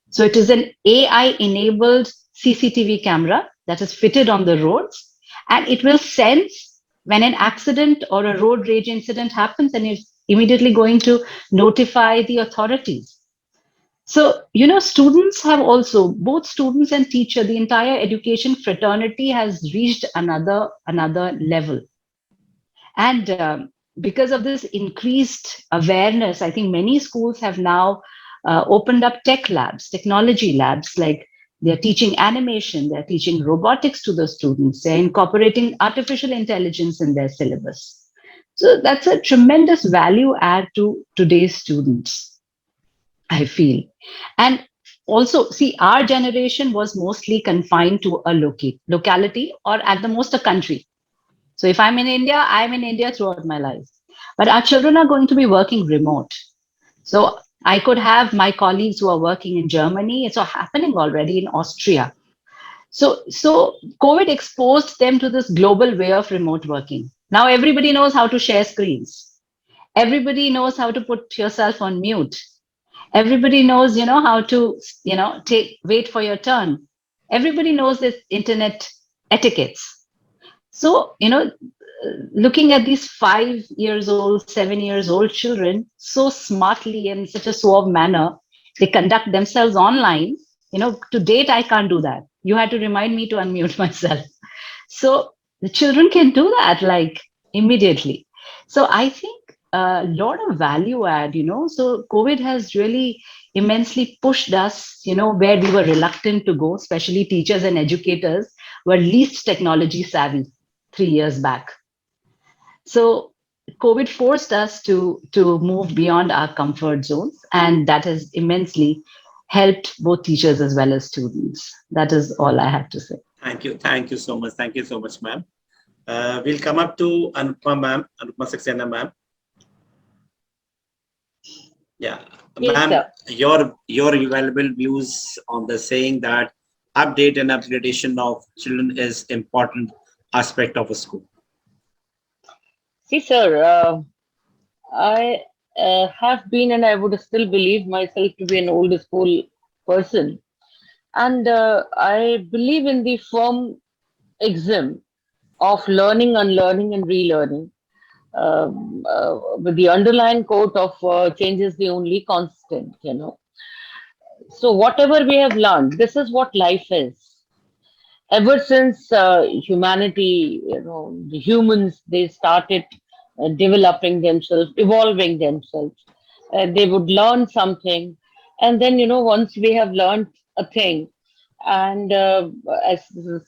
So it is an AI enabled CCTV camera that is fitted on the roads, and it will sense when an accident or a road rage incident happens and it's immediately going to notify the authorities. So, students have also, both students and teacher, the entire education fraternity has reached another level. And because of this increased awareness, I think many schools have now opened up tech labs, technology labs, like they're teaching animation, they're teaching robotics to the students, they're incorporating artificial intelligence in their syllabus. So that's a tremendous value add to today's students, I feel. And also, see, our generation was mostly confined to a locality or at the most a country. So if I'm in India, I'm in India throughout my life. But our children are going to be working remote. So I could have my colleagues who are working in Germany. It's happening already in Austria. So COVID exposed them to this global way of remote working. Now everybody knows how to share screens. Everybody knows how to put yourself on mute. Everybody knows, how to, wait for your turn. Everybody knows this internet etiquettes. So, looking at these 5 years old, 7 years old children so smartly in such a suave manner, they conduct themselves online. To date, I can't do that. You had to remind me to unmute myself. So the children can do that like immediately. So I think a lot of value add, so COVID has really immensely pushed us, where we were reluctant to go, especially teachers and educators were least technology savvy 3 years back. So COVID forced us to move beyond our comfort zones, and that has immensely helped both teachers as well as students. That is all I have to say.
Thank you so much. Thank you so much, ma'am. We'll come up to Anupma ma'am, Anupma Saxena ma'am. Yeah,
Yes,
ma'am,
sir.
your valuable views on the saying that update and upgradation of children is important aspect of a school.
See, sir, I have been and I would still believe myself to be an old school person. And I believe in the firm axiom of learning, unlearning, and relearning. With the underlying quote of change is the only constant. So, whatever we have learned, this is what life is. Ever since humanity, the humans, they started developing themselves, evolving themselves. They would learn something, and then once we have learned a thing, and as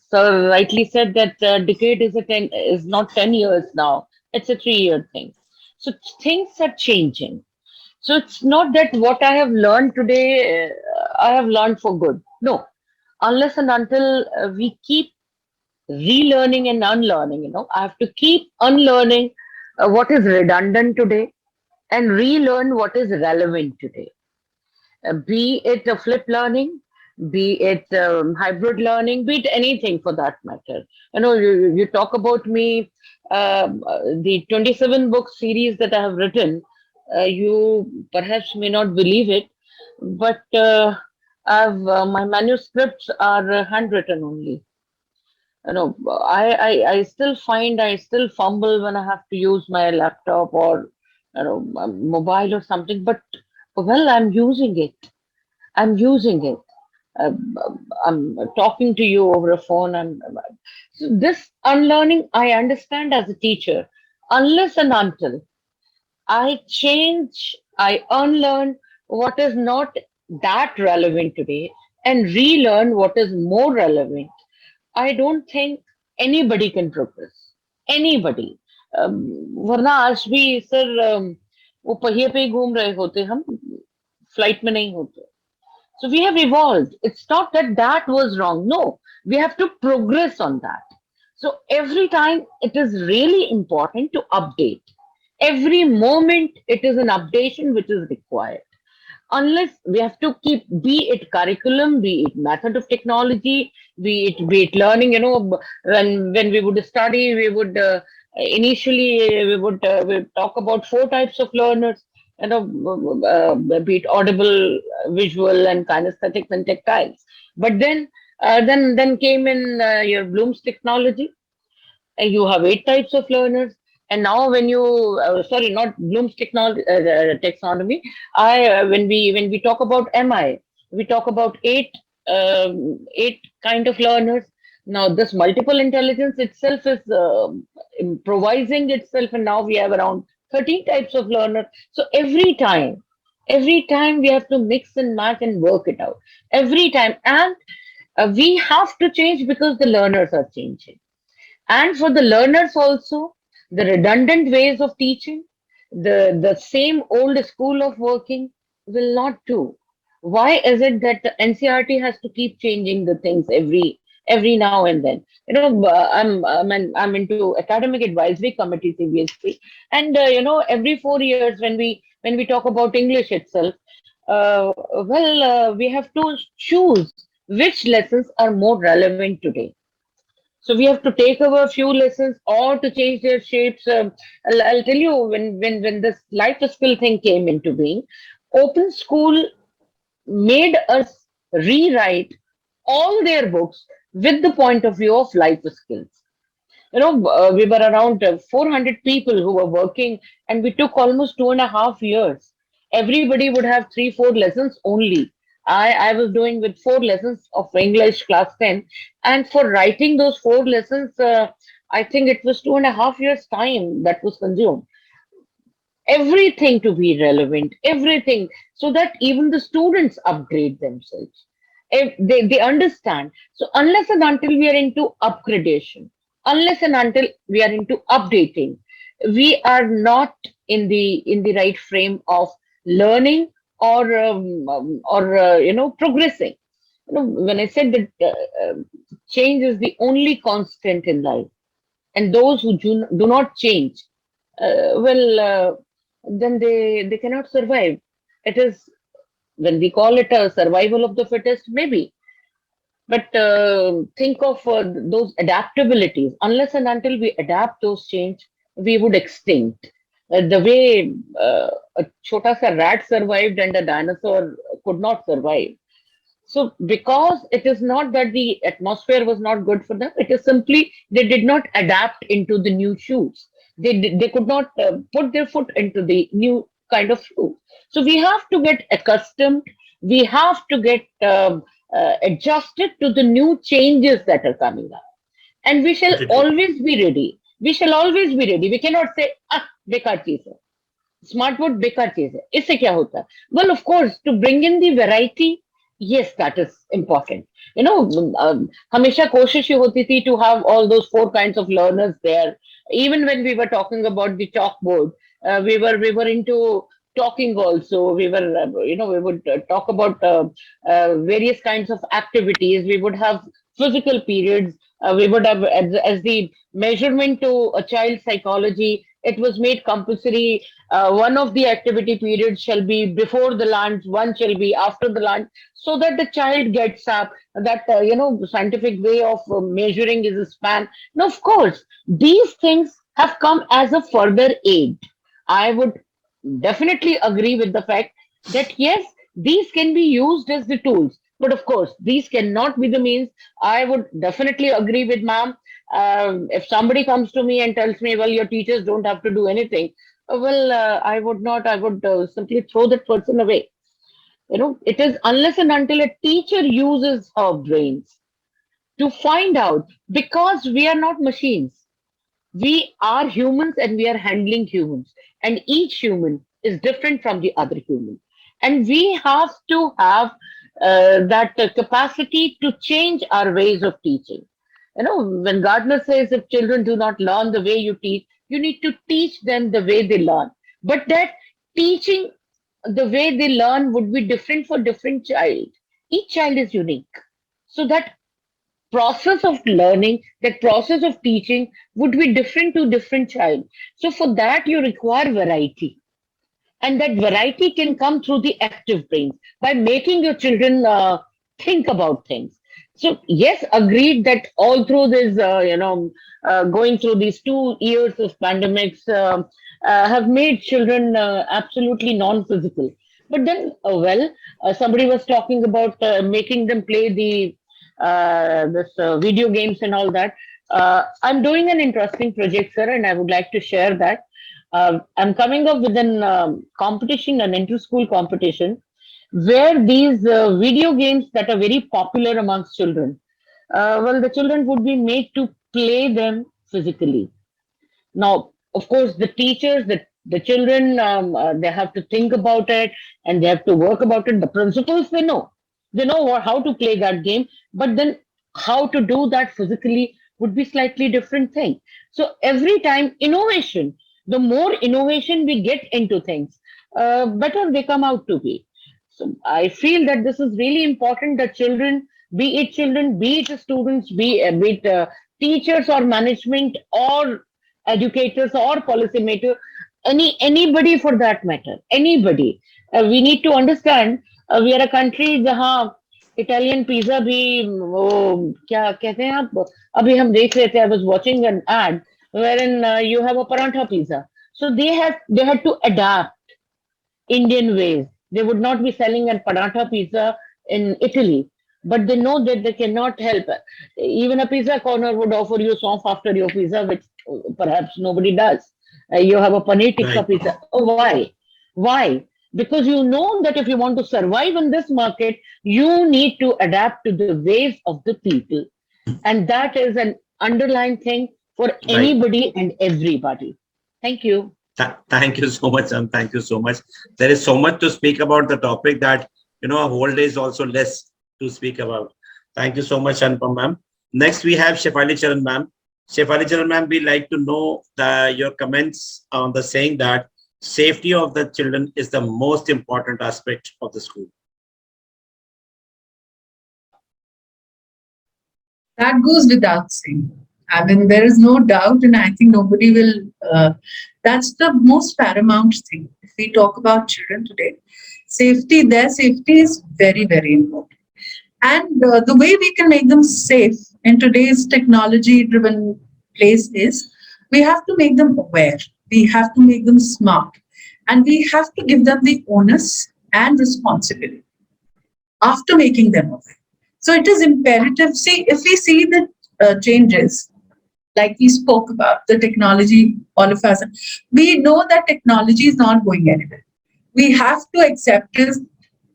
Sir rightly said, that decade is not 10 years now; it's a 3 year thing. So things are changing. So it's not that what I have learned today, I have learned for good. No, unless and until we keep relearning and unlearning, I have to keep unlearning what is redundant today and relearn what is relevant today. Be it a flip learning, be it hybrid learning, be it anything for that matter. You talk about me, the 27 book series that I have written, you perhaps may not believe it, but my manuscripts are handwritten only. I still find I still fumble when I have to use my laptop or my mobile or something, but well, I'm using it. I'm using it. I'm talking to you over a phone. So this unlearning, I understand as a teacher, unless and until I change, I unlearn what is not that relevant today and relearn what is more relevant. I don't think anybody can progress. Anybody. वरना आज भी sir वो पहिए पे ही घूम रहे होते हम फ्लाइट में नहीं होते. So we have evolved. It's not that that was wrong. No, we have to progress on that. So every time it is really important to update. Every moment it is an updation which is required. Unless we have to keep, be it curriculum, be it method of technology, be it learning. When we would study, we would initially we would talk about four types of learners. Be it audible, visual, and kinesthetics and tactiles. But then came in your Bloom's technology. You have 8 types of learners. And now when you sorry, not Bloom's technology taxonomy, I when we talk about MI, we talk about eight kind of learners. Now this multiple intelligence itself is improvising itself, and now we have around 13 types of learners. So every time we have to mix and match and work it out every time. And we have to change because the learners are changing. And for the learners also, the redundant ways of teaching, the same old school of working will not do. Why is it that the NCRT has to keep changing the things every now and then? I'm into academic advisory committee CBSC, and every 4 years when we talk about English itself, we have to choose which lessons are more relevant today. So we have to take over a few lessons or to change their shapes. I'll tell you, when this life skill thing came into being, Open School made us rewrite all their books with the point of view of life skills. We were around 400 people who were working, and we took almost 2.5 years. Everybody would have 3-4 lessons only. I was doing with 4 lessons of English class 10, and for writing those 4 lessons, I think it was 2.5 years time that was consumed. Everything to be relevant, everything, so that even the students upgrade themselves. If they understand. So unless and until we are into upgradation, unless and until we are into updating, we are not in the right frame of learning or progressing. When I said that change is the only constant in life, and those who do not change, then they cannot survive. It is, when we call it a survival of the fittest, maybe. But think of those adaptabilities. Unless and until we adapt those change, we would extinct. The way a chota sa rat survived and a dinosaur could not survive. So because it is not that the atmosphere was not good for them, it is simply they did not adapt into the new shoes. They could not put their foot into the new kind of shoe. So we have to get accustomed. We have to get adjusted to the new changes that are coming up. And we shall
Definitely.
always be ready. We shall always be ready. We cannot say, ah, bekar cheez hai. Smart board बेकार चीज है इससे क्या होता है well of course to bring in the variety yes that is important you know हमेशा कोशिश ये होती थी to have all those four kinds of learners there even when we were talking about the chalkboard we were into talking also we were we would talk about various kinds of activities we would have physical periods we would have as the measurement to a child's psychology it was made compulsory one of the activity periods shall be before the lunch, one shall be after the lunch, so that the child gets up. That scientific way of measuring is a span. Now, of course, these things have come as a further aid. I would definitely agree with the fact that yes, these can be used as the tools. But of course, these cannot be the means. I would definitely agree with ma'am. If somebody comes to me and tells me, well, your teachers don't have to do anything, I would not, I would simply throw that person away. It is unless and until a teacher uses her brains to find out, because we are not machines. We are humans and we are handling humans. And each human is different from the other human. And we have to have that capacity to change our ways of teaching. When Gardner says if children do not learn the way you teach, you need to teach them the way they learn. But that teaching the way they learn would be different for different child. Each child is unique. So that process of learning, that process of teaching would be different to different child. So for that you require variety. And that variety can come through the active brains by making your children think about things. So yes, agreed that all through this, going through these 2 years of pandemics have made children absolutely non-physical. But then, somebody was talking about making them play the this video games and all that. I'm doing an interesting project, sir, and I would like to share that. I'm coming up with an competition, an inter-school competition, where these video games that are very popular amongst children, the children would be made to play them physically. Now, of course, the teachers, the children, they have to think about it and they have to work about it. The principals, they know how to play that game, but then how to do that physically would be slightly different thing. So every time innovation, the more innovation we get into things, better they come out to be. So I feel that this is really important that children, be it students, be it teachers or management or educators or policymakers, anybody for that matter, anybody. We need to understand we are a country जहाँ Italian pizza भी वो क्या कहते हैं आप अभी हम देख रहे थे I was watching an ad wherein you have a parantha pizza. So they had to adapt Indian ways. They would not be selling a paratha pizza in Italy, but they know that they cannot help. Even a pizza corner would offer you sauce after your pizza, which perhaps nobody does. You have a paneer tikka
Right.
pizza. Oh, why? Why? Because you know that if you want to survive in this market, you need to adapt to the ways of the people. And that is an underlying thing for
Right.
anybody and everybody. Thank you.
Thank you so much, and thank you so much. There is so much to speak about the topic that a whole day is also less to speak about. Thank you so much, Anupam ma'am. Next, we have Shefali Charan ma'am. Shefali Charan ma'am, we like to know your comments on the saying that safety of the children is the most important aspect of the school.
That goes without saying. I mean, there is no doubt, and I think nobody will. That's the most paramount thing. If we talk about children today, their safety is very, very important. And the way we can make them safe in today's technology-driven place is we have to make them aware. We have to make them smart, and we have to give them the onus and responsibility after making them aware. So it is imperative. See, if we see the changes, like we spoke about, the technology, all of us, we know that technology is not going anywhere. We have to accept it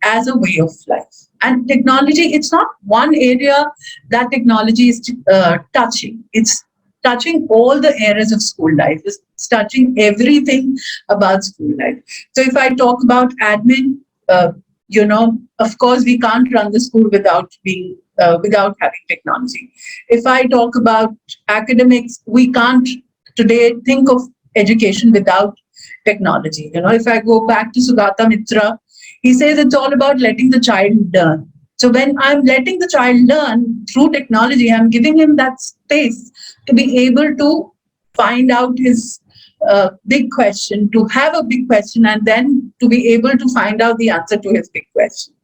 as a way of life. And technology, it's not one area that technology is touching. It's touching all the areas of school life. It's touching everything about school life. So if I talk about admin, of course, we can't run the school without having technology. If I talk about academics, we can't today think of education without technology. If I go back to Sugata Mitra, he says it's all about letting the child learn. So when I'm letting the child learn through technology, I'm giving him that space to be able to find out his big question, to have a big question, and then to be able to find out the answer to his big question.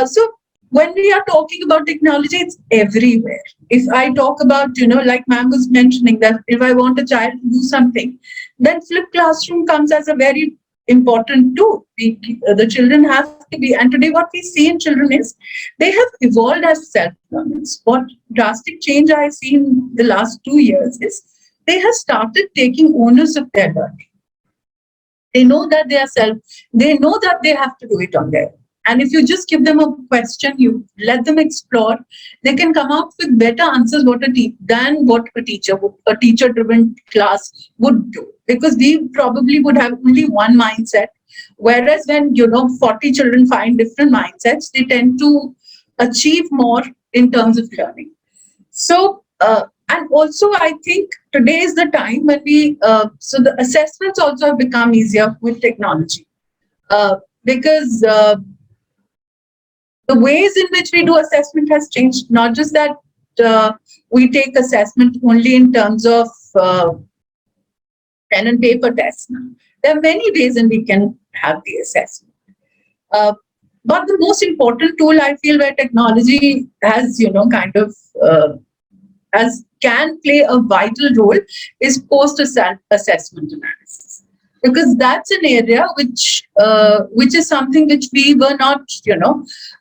So when we are talking about technology, it's everywhere. If I talk about, like ma'am was mentioning, that if I want a child to do something, then flipped classroom comes as a very important tool. The children have to be, and today what we see in children is they have evolved as self-learners. What drastic change I see in the last 2 years is they have started taking owners of their learning. They know that they know that they have to do it on their own. And if you just give them a question, you let them explore, they can come out with better answers than what a teacher-driven class would do. Because we probably would have only one mindset, whereas when 40 children find different mindsets, they tend to achieve more in terms of learning. So, and also I think today is the time when so the assessments also have become easier with technology. Because the ways in which we do assessment has changed. Not just that we take assessment only in terms of pen and paper tests. There are many ways in we can have the assessment. But the most important tool I feel where technology has, can play a vital role is post-assessment analysis. Because that's an area which is something which we were not,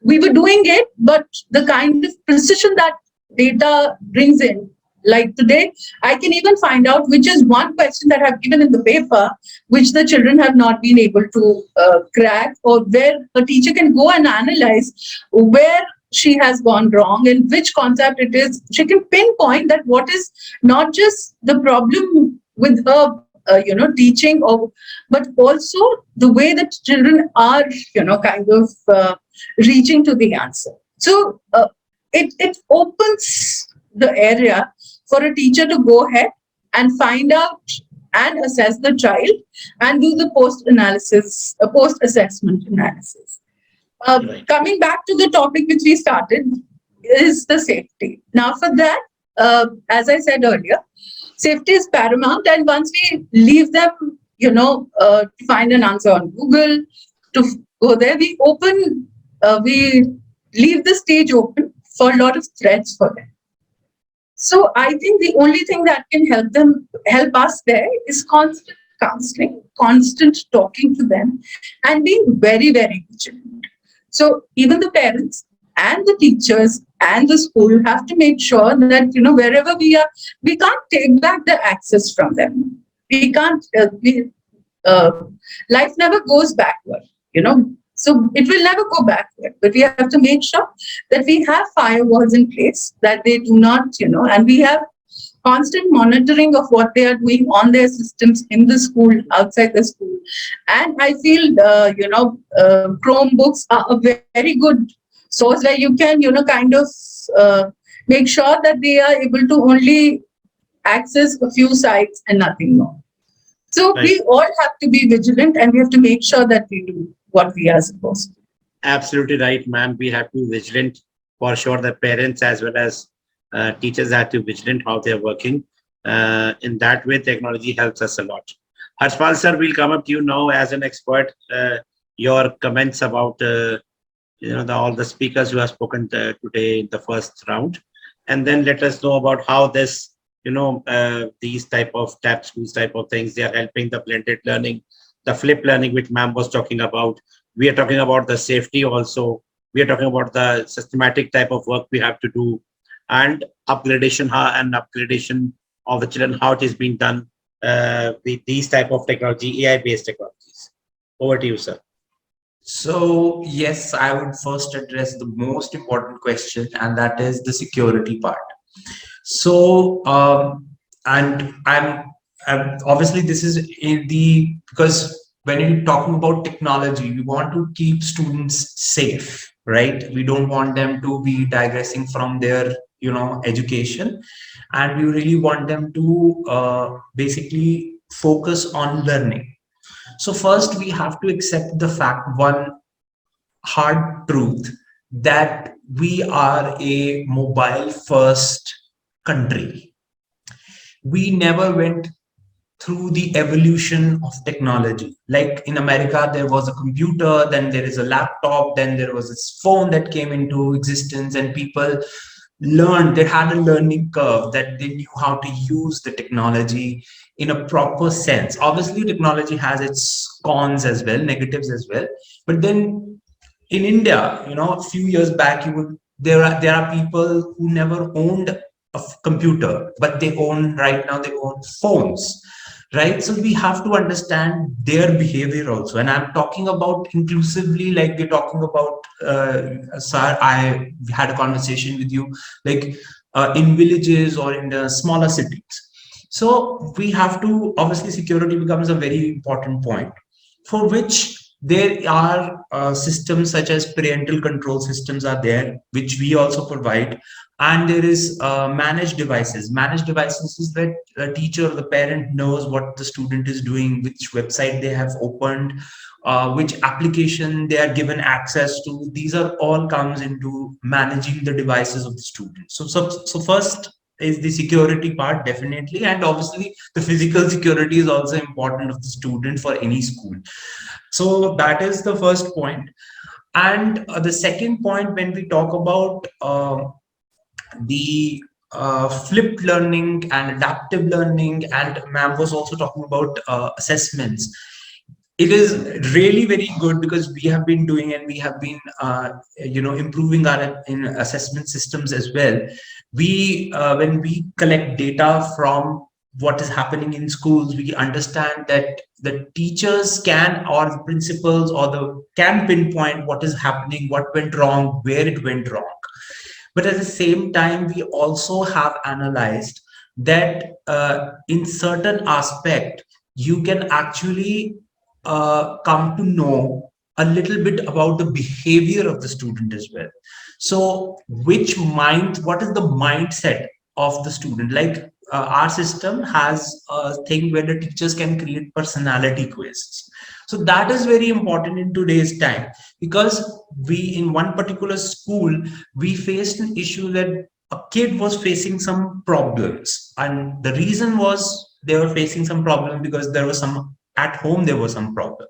we were doing it, but the kind of precision that data brings in, like today, I can even find out which is one question that I've given in the paper, which the children have not been able to crack, or where a teacher can go and analyze where she has gone wrong and which concept it is. She can pinpoint that what is not just the problem with her teaching, but also the way that children are, reaching to the answer. So it opens the area for a teacher to go ahead and find out and assess the child and do the post-assessment analysis.
Right.
Coming back to the topic which we started is the safety. Now for that, as I said earlier, safety is paramount, and once we leave them, to find an answer on Google, to go there, we leave the stage open for a lot of threats for them. So I think the only thing that can help us there is constant counseling, constant talking to them, and being very, very vigilant. So even the parents and the teachers and the school have to make sure that, wherever we are, we can't take back the access from them. We can't, life never goes backward, so it will never go backward, but we have to make sure that we have firewalls in place, that they do not, and we have constant monitoring of what they are doing on their systems in the school, outside the school. And I feel, Chromebooks are a very good source where you can, make sure that they are able to only access a few sites and nothing more. So
Right.
we all have to be vigilant, and we have to make sure that we do what we are supposed to.
Absolutely right, ma'am. We have to be vigilant for sure. The parents as well as teachers have to be vigilant how they are working. In that way, technology helps us a lot. Harshpal sir, we'll come up to you now as an expert. Your comments about all the speakers who have spoken today in the first round, and then let us know about how this these type of tap schools type of things, they are helping the blended learning, the flip learning which ma'am was talking about. We are talking about the safety also. We are talking about the systematic type of work we have to do, and upgradation of the children, how it is being done with these type of technology, AI based technologies. Over to you, sir.
So yes, I would first address the most important question, and that is the security part. So and I'm obviously this is in the, because when you're talking about technology, we want to keep students safe, right? We don't want them to be digressing from their education, and we really want them to basically focus on learning. So first we have to accept the fact, one hard truth, that we are a mobile first country. We never went through the evolution of technology. Like in America, there was a computer, then there is a laptop, then there was this phone that came into existence, and people learned, they had a learning curve, that they knew how to use the technology in a proper sense. Obviously, technology has its cons as well, negatives as well. But then in India, a few years back, there are people who never owned a computer, but they own phones, right? So we have to understand their behavior also, and I'm talking about inclusively, like we're talking about. Sir, I had a conversation with you, like in villages or in the smaller cities. So we have to, obviously, security becomes a very important point, for which there are systems such as parental control systems are there, which we also provide. And there is managed devices. Managed devices is that a teacher or the parent knows what the student is doing, which website they have opened, which application they are given access to. These are all comes into managing the devices of the student. So first is the security part, definitely, and obviously the physical security is also important of the student for any school. So that is the first point. And the second point, when we talk about the flipped learning and adaptive learning, and ma'am was also talking about assessments, it is really very good, because we have been doing, and we have been improving our in assessment systems as well. We when we collect data from what is happening in schools, we understand that the teachers can, or the principals, or the can pinpoint what is happening, what went wrong, where it went wrong. But at the same time, we also have analyzed that in certain aspect, you can actually come to know a little bit about the behavior of the student as well. So what is the mindset of the student? Like our system has a thing where the teachers can create personality quizzes. So that is very important in today's time, because we, in one particular school, we faced an issue that a kid was facing some problems, and the reason was they were facing some problem because there was some, at home there was some problem.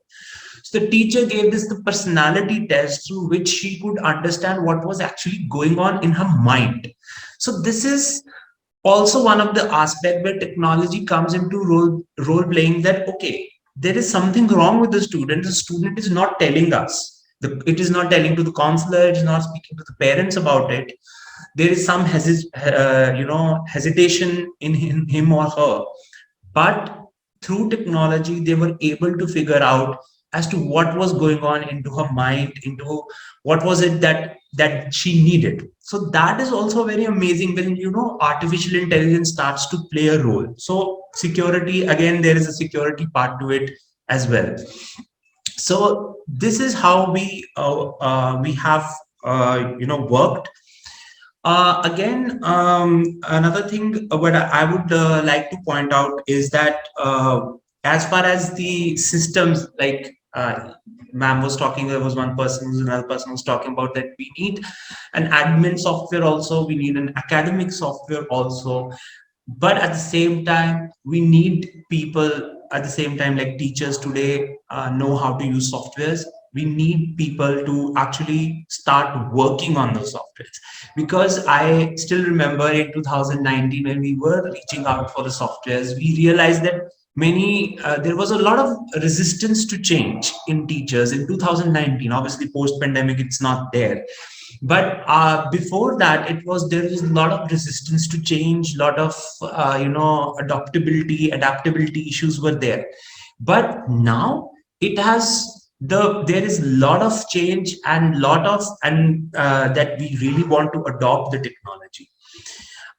So the teacher gave this the personality test, through which she could understand what was actually going on in her mind. So this is also one of the aspect where technology comes into role playing, that okay, there is something wrong with the student is not telling us, it is not telling to the counselor, it is not speaking to the parents about it. There is some hesitation in him or her, but through technology they were able to figure out as to what was going on into her mind, into what was it that she needed. So that is also very amazing when artificial intelligence starts to play a role. So security, again, there is a security part to it as well. So this is how we have worked. Again, another thing what I would like to point out is that as far as the systems, like ma'am was talking, there was another person was talking about that we need an admin software also, we need an academic software also, but at the same time, we need people at the same time, like teachers today know how to use softwares. We need people to actually start working on those softwares, because I still remember in 2019 when we were reaching out for the softwares, we realized that there was a lot of resistance to change in teachers in 2019. Obviously, post pandemic, it's not there, but before that, there is a lot of resistance to change, lot of adaptability issues were there. But now it has there is a lot of change and that we really want to adopt the technology.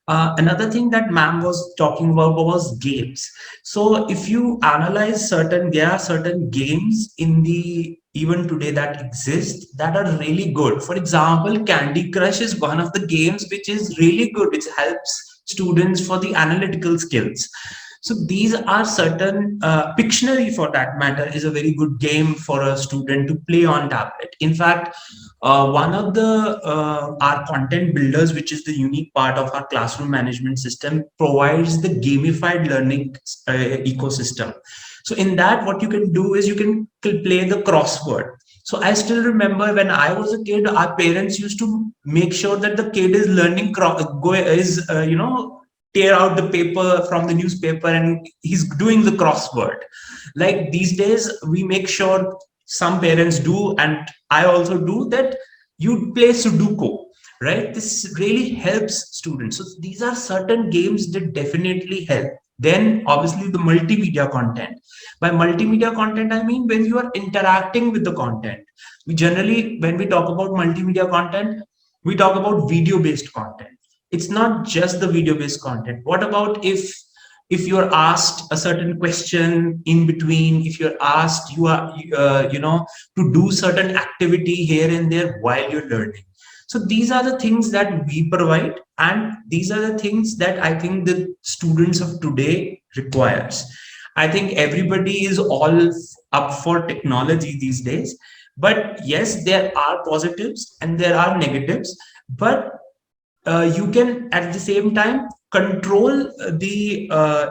Another thing that ma'am was talking about was games. So if you analyze there are certain games in the even today that exist that are really good. For example, Candy Crush is one of the games which is really good. It helps students for the analytical skills. So these are certain Pictionary, for that matter, is a very good game for a student to play on tablet. In fact, one of the our content builders, which is the unique part of our classroom management system, provides the gamified learning ecosystem. So in that, what you can do is you can play the crossword. So I still remember when I was a kid, our parents used to make sure that the kid is learning tear out the paper from the newspaper and he's doing the crossword. Like these days, we make sure, some parents do, and I also do, that you play Sudoku, right? This really helps students. So these are certain games that definitely help. Then obviously the multimedia content. By multimedia content, I mean when you are interacting with the content. We generally, when we talk about multimedia content, we talk about video based content. It's not just the video based content. What about if you're asked a certain question in between, if you're asked, to do certain activity here and there while you're learning? So these are the things that we provide, and these are the things that I think the students of today requires. I think everybody is all up for technology these days, but yes, there are positives and there are negatives, but you can at the same time control the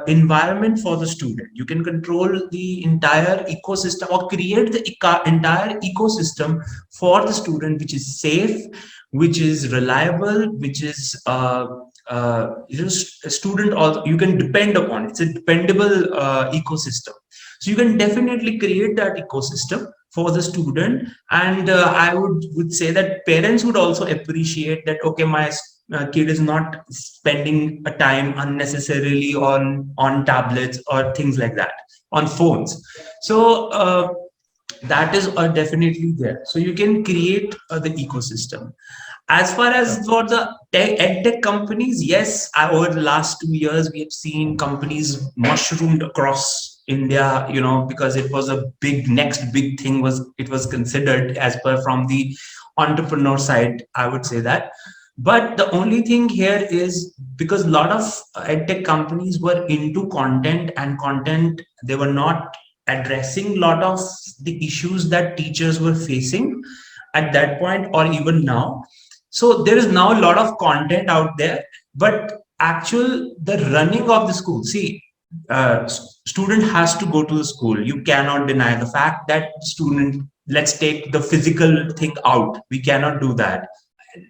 environment for the student. You can control the entire ecosystem or create the entire ecosystem for the student, which is safe, which is reliable, which is a student, or you can depend upon. It's a dependable ecosystem. So you can definitely create that ecosystem for the student. And I would say that parents would also appreciate that, okay, my kid is not spending a time unnecessarily on tablets or things like that, on phones. So that is definitely there. So you can create the ecosystem. As far as for the edtech companies, yes, over the last 2 years, we have seen companies mushroomed across India, because it was a next big thing it was considered as per from the entrepreneur side, I would say that. But the only thing here is, because a lot of edtech companies were into content, they were not addressing a lot of the issues that teachers were facing at that point or even now. So there is now a lot of content out there, but the running of the school, see, student has to go to the school. You cannot deny the fact that student, let's take the physical thing out. We cannot do that.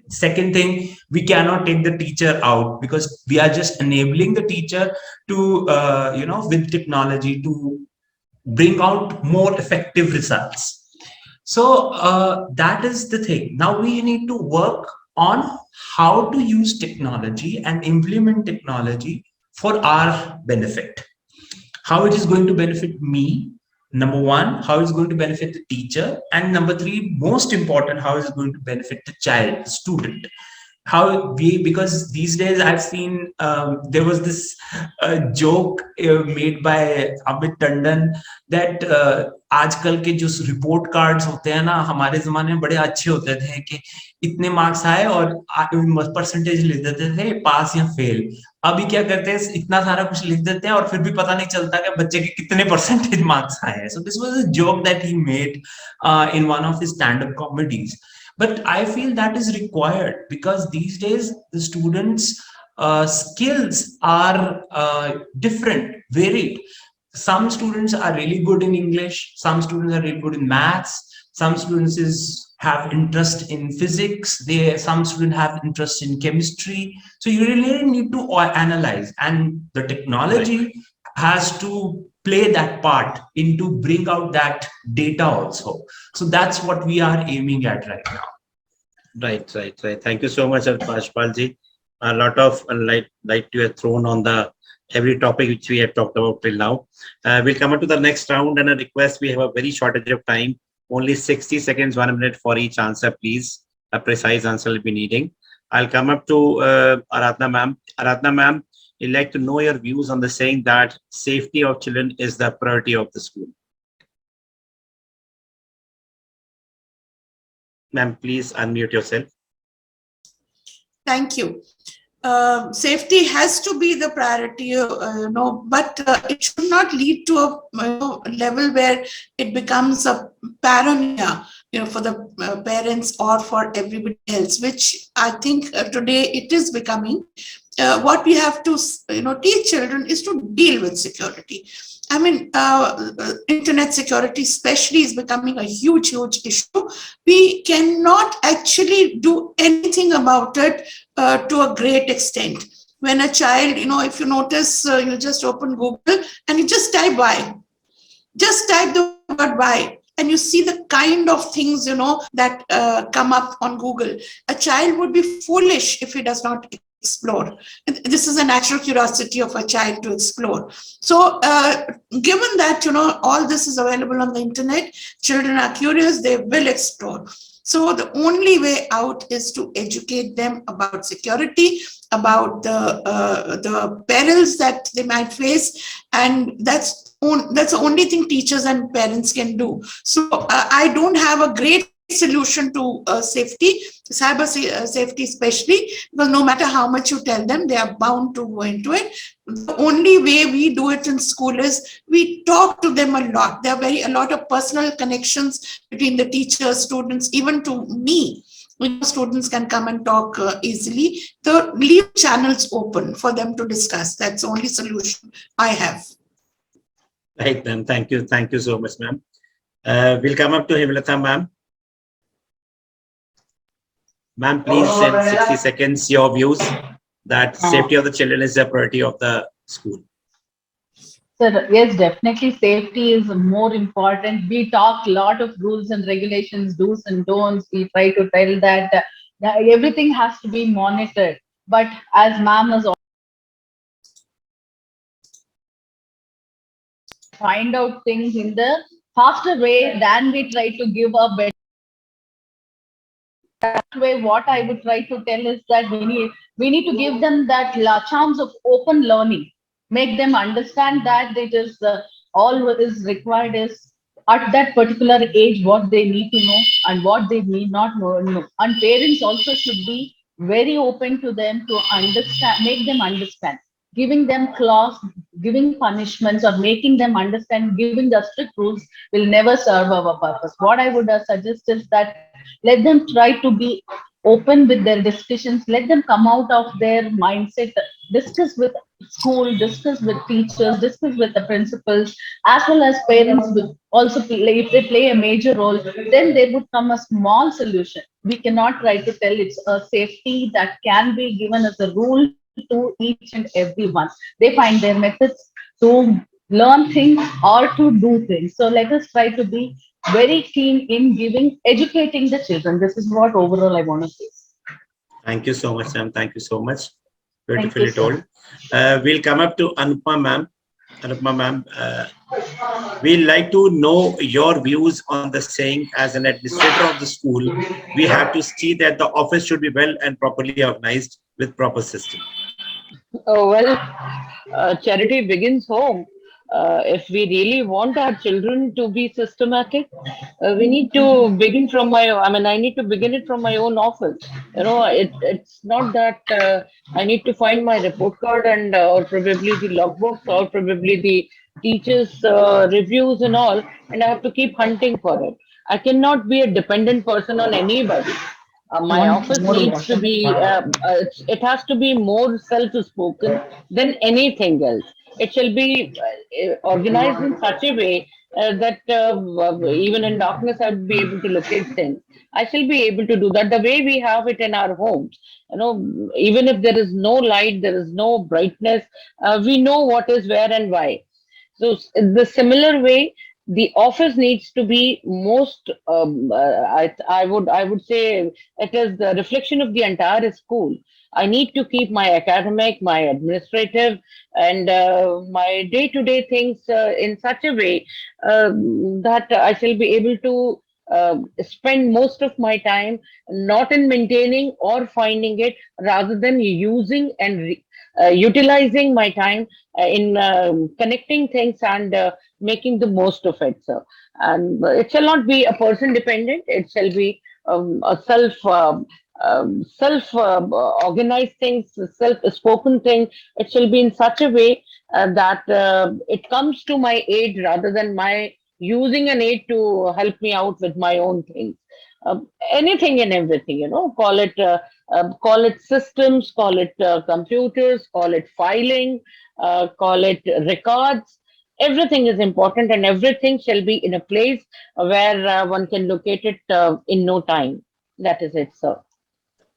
Second thing, we cannot take the teacher out, because we are just enabling the teacher to, with technology, to bring out more effective results. So that is the thing. Now we need to work on how to use technology and implement technology for our benefit. How it is going to benefit me, number one, how it's going to benefit the teacher, and number three, most important, how it's going to benefit the child, the student. Because these days I've seen, there was this joke made by Amit Tandon that आजकल के जो report cards होते हैं ना, हमारे जमाने में बड़े अच्छे होते थे कि इतने मार्क्स आए और परसेंटेज लिख देते थे, पास या फेल. अभी क्या करते हैं, इतना सारा कुछ लिख देते हैं और फिर भी पता नहीं चलता कि बच्चे के कितने परसेंटेज मार्क्स आए हैं. So this was a joke that he made in one of his stand-up comedies. But I feel that is required, because these days the students' skills are different, varied. Some students are really good in English, some students are really good in maths, some students have interest in physics, some students have interest in chemistry. So you really need to analyze, and the technology has to play that part into bring out that data also. So that's what we are aiming at right now.
Right. Thank you so much, Pashpalji. A lot of light you have thrown on the every topic which we have talked about till now. We'll come on to the next round, and a request, we have a very shortage of time. Only 60 seconds, 1 minute for each answer, please. A precise answer will be needing. I'll come up to Aradhana ma'am. Aradhana ma'am, I'd like to know your views on the saying that safety of children is the priority of the school. Ma'am, please unmute yourself.
Thank you. Safety has to be the priority, but it should not lead to a level where it becomes a paranoia, for the parents or for everybody else, which I think today it is becoming. What we have to, teach children is to deal with security. I mean, internet security especially is becoming a huge, huge issue. We cannot actually do anything about it to a great extent. When a child, if you notice, you just open Google and you just type why. Just type the word why. And you see the kind of things, that come up on Google. A child would be foolish if he does not explore. This is a natural curiosity of a child to explore. So given that, all this is available on the internet, children are curious, they will explore. So the only way out is to educate them about security, about the perils that they might face, and that's the only thing teachers and parents can do. So I don't have a great solution to safety, cyber safety especially, because no matter how much you tell them, they are bound to go into it. The only way we do it in school is we talk to them a lot. There are a lot of personal connections between the teachers, students, even to me. Students can come and talk easily. So leave channels open for them to discuss. That's the only solution I have.
Right, ma'am. Thank you. Thank you so much, ma'am. We'll come up to Himlata, ma'am. Ma'am, please, in 60 seconds, your views that safety of the children is the priority of the school.
Sir, yes, definitely safety is more important. We talk a lot of rules and regulations, do's and don'ts. We try to tell that everything has to be monitored. But as ma'am has find out things in the faster way than we try to give a better way. What I would try to tell is that we need to give them that chance of open learning, make them understand that it is all what is required is at that particular age what they need to know and what they need not know. And parents also should be very open to them to understand, make them understand. Giving them class, giving punishments, or making them understand, giving the strict rules will never serve our purpose. What I would suggest is that let them try to be open with their discussions, let them come out of their mindset, discuss with school, discuss with teachers, discuss with the principals, as well as parents will also play, if they play a major role, then there would come a small solution. We cannot try to tell it's a safety that can be given as a rule to each and everyone. They find their methods to learn things or to do things. So let us try to be very keen in giving, educating the children. This is what overall I want to say.
Thank you so much, ma'am. Thank you so much.
Thank
Beautifully
you,
told. We'll come up to Anupma, ma'am. Anupma, ma'am, we'd like to know your views on the saying, as an administrator of the school, we have to see that the office should be well and properly organized with proper system.
Oh, well, charity begins home. If we really want our children to be systematic, we need to begin from I need to begin it from my own office. It's not that I need to find my report card and or probably the logbooks or probably the teachers' reviews and all, and I have to keep hunting for it. I cannot be a dependent person on anybody. My
Want
office
more
needs to
water?
be, it has to be more self-spoken than anything else. It shall be organized in such a way that even in darkness I'd be able to locate things. I shall be able to do that the way we have it in our homes. Even if there is no light, there is no brightness, we know what is where and why. So the similar way, the office needs to be most. I would say it is the reflection of the entire school. I need to keep my academic, my administrative, and my day-to-day things in such a way that I shall be able to spend most of my time not in maintaining or finding it, rather than using and utilizing my time in connecting things and making the most of it. So, and it shall not be a person dependent. It shall be a self organized things, self spoken thing. It shall be in such a way that it comes to my aid rather than my using an aid to help me out with my own things. Anything and everything, call it systems, call it computers, call it filing, call it records. Everything is important, and everything shall be in a place where one can locate it in no time. That is it, sir.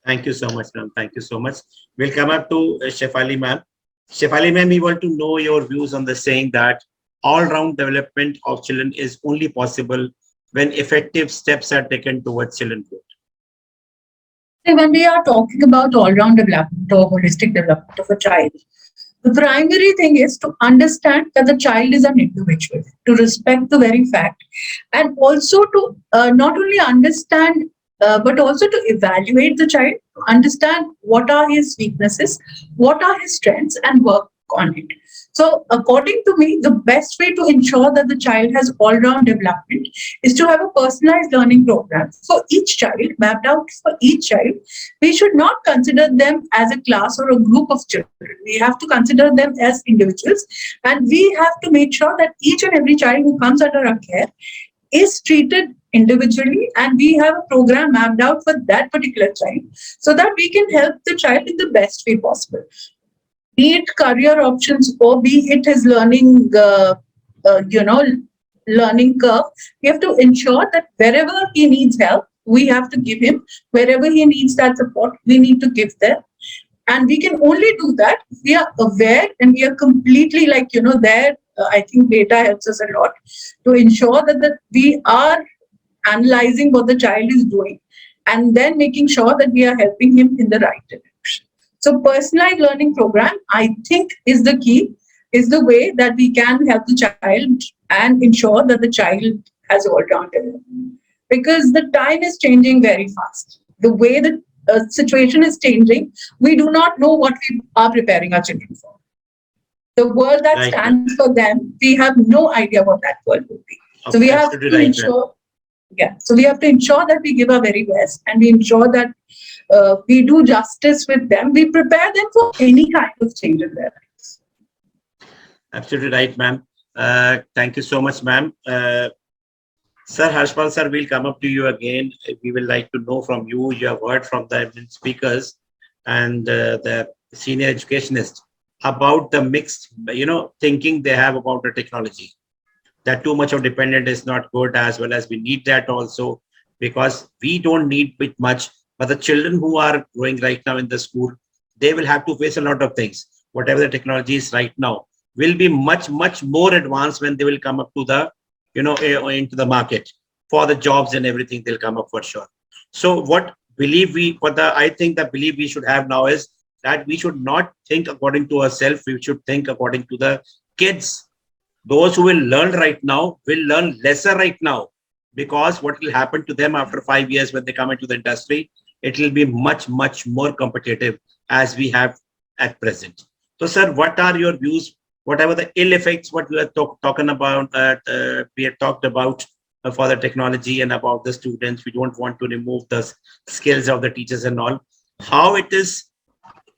Thank you so much, ma'am. Thank you so much. We'll come up to Shefali ma'am. Shefali ma'am, we want to know your views on the saying that all-round development of children is only possible when effective steps are taken towards children growth.
So when we are talking about all-round development or holistic development of a child, the primary thing is to understand that the child is an individual, to respect the very fact, and also to not only understand but also to evaluate the child, to understand what are his weaknesses, what are his strengths, and work on it. So, according to me, the best way to ensure that the child has all-round development is to have a personalized learning program for each child, mapped out for each child. We should not consider them as a class or a group of children. We have to consider them as individuals, and we have to make sure that each and every child who comes under our care is treated individually, and we have a program mapped out for that particular child so that we can help the child in the best way possible, be it career options or be it his learning, learning curve. We have to ensure that wherever he needs help, we have to give him. Wherever he needs that support, we need to give them. And we can only do that if we are aware and we are completely there. I think data helps us a lot to ensure that we are analyzing what the child is doing and then making sure that we are helping him in the right direction. So personalized learning program, I think, is the key, is the way that we can help the child and ensure that the child has all-round development. Because the time is changing very fast. The way the situation is changing, we do not know what we are preparing our children for. The world that
Right,
stands for them, we have no idea what that world will be. So we have to
Absolutely right,
ensure, so we have to ensure that we give our very best and we ensure that we do justice with them. We prepare them for any kind of change in their lives.
Absolutely right, ma'am. Thank you so much, ma'am. Sir Harshpal sir, we'll come up to you again. We will like to know from you. You have heard from the speakers and the senior educationists about the mixed, thinking they have about the technology. That too much of dependent is not good, as well as we need that also, because we don't need it much. But the children who are growing right now in the school, they will have to face a lot of things. Whatever the technology is right now will be much, much more advanced when they will come up to the, into the market for the jobs and everything. They'll come up for sure. So I think the belief we should have now is that we should not think according to ourselves. We should think according to the kids. Those who will learn right now will learn lesser right now, because what will happen to them after 5 years when they come into the industry, it will be much, much more competitive as we have at present. So, sir, what are your views? Whatever the ill effects, what we are talking about, we have talked about for the technology and about the students, we don't want to remove the skills of the teachers and all. How it is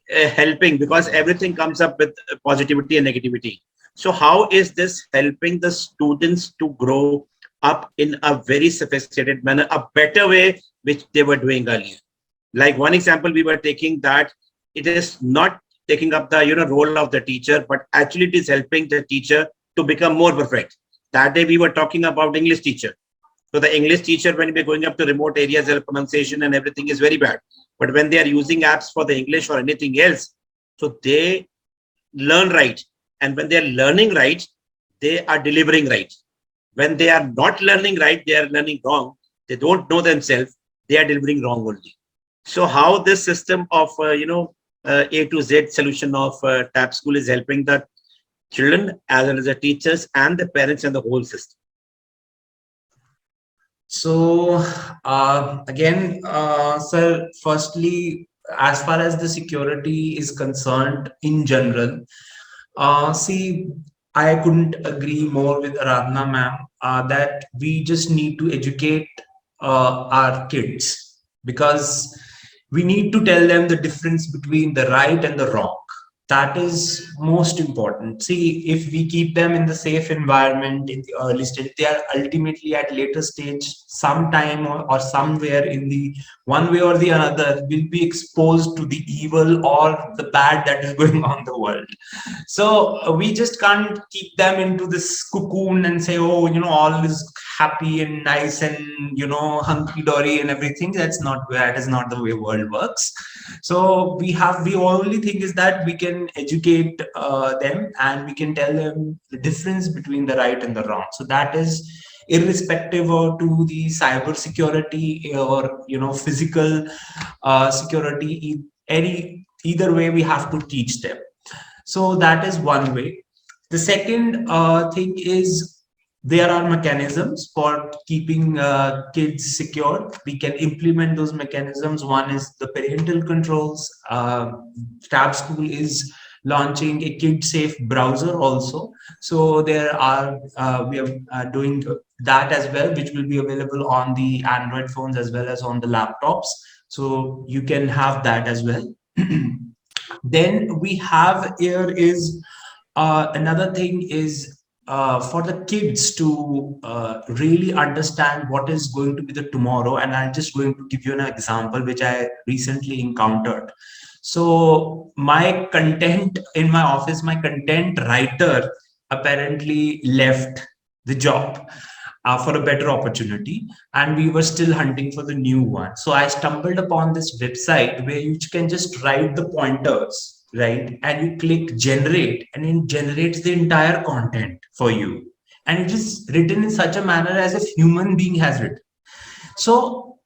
helping, because everything comes up with positivity and negativity. So how is this helping the students to grow up in a very sophisticated manner, a better way, which they were doing earlier? Like one example we were taking, that it is not taking up the role of the teacher, but actually it is helping the teacher to become more perfect. That day we were talking about English teacher. So the English teacher, when we're going up to remote areas, their pronunciation and everything is very bad. But when they are using apps for the English or anything else, so they learn right. And when they are learning right, they are delivering right. When they are not learning right, they are learning wrong. They don't know themselves. They are delivering wrong only. So how this system of, A to Z solution of TAP School is helping the children as well as the teachers and the parents and the whole system?
So again, sir, firstly, as far as the security is concerned in general, see, I couldn't agree more with Aradhana ma'am that we just need to educate our kids, because we need to tell them the difference between the right and the wrong. That is most important. See, if we keep them in the safe environment in the early stage, they are ultimately at later stage, sometime or somewhere in the one way or the another, will be exposed to the evil or the bad that is going on in the world. So we just can't keep them into this cocoon and say, oh, all is happy and nice and hunky dory and everything. That is not the way world works. So we only think is that we can educate them, and we can tell them the difference between the right and the wrong. So that is irrespective of to the cyber security or physical security. Either way, we have to teach them. So that is one way. The second thing is there are mechanisms for keeping kids secure. We can implement those mechanisms. One is the parental controls. Tab School is launching a kid-safe browser also. So there are we are doing that as well, which will be available on the Android phones as well as on the laptops. So you can have that as well. Then we have here is another thing is for the kids to really understand what is going to be the tomorrow. And I'm just going to give you an example which I recently encountered. So my content in my office, my content writer apparently left the job for a better opportunity, and we were still hunting for the new one. So I stumbled upon this website where you can just write the pointers, right? And you click generate, and it generates the entire content for you. And it is written in such a manner as if human being has written. So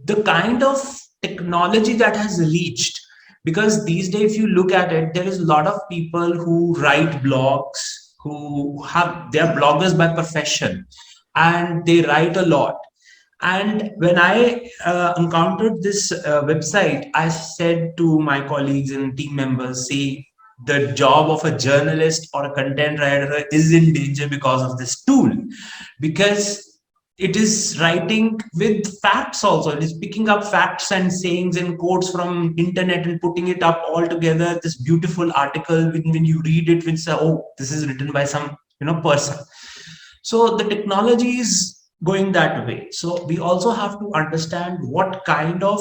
the kind of technology that has reached, because these days, if you look at it, there is a lot of people who write blogs, they are bloggers by profession, and they write a lot. And when I encountered this website, I said to my colleagues and team members, see, the job of a journalist or a content writer is in danger because of this tool, because it is writing with facts also. It is picking up facts and sayings and quotes from internet and putting it up all together, this beautiful article. When you read it, will say, oh, this is written by some person. So the technology is going that way. So we also have to understand what kind of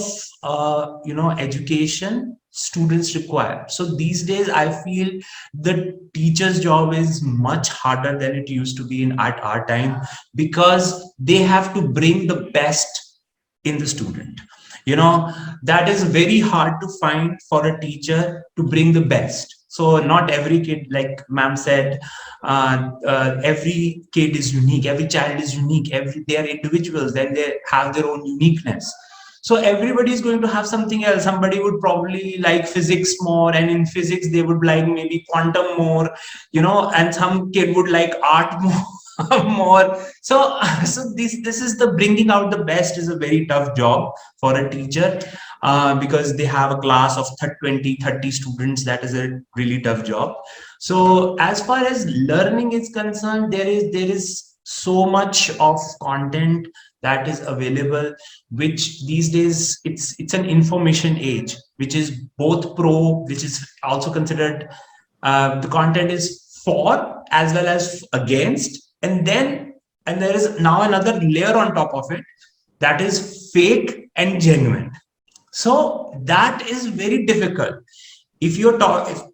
education students require. So these days, I feel the teacher's job is much harder than it used to be at our time, because they have to bring the best in the student. That is very hard to find for a teacher to bring the best. So not every kid, like ma'am said, every kid is unique, every child is unique, they are individuals, and they have their own uniqueness. So everybody is going to have something else. Somebody would probably like physics more, and in physics they would like maybe quantum more, and some kid would like art more. So this is the bringing out the best is a very tough job for a teacher, because they have a class of 20-30 students. That is a really tough job. So as far as learning is concerned, there is so much of content that is available, which these days it's an information age, which is both pro, which is also considered the content is for as well as against. And there is now another layer on top of it, that is fake and genuine. So that is very difficult. If you're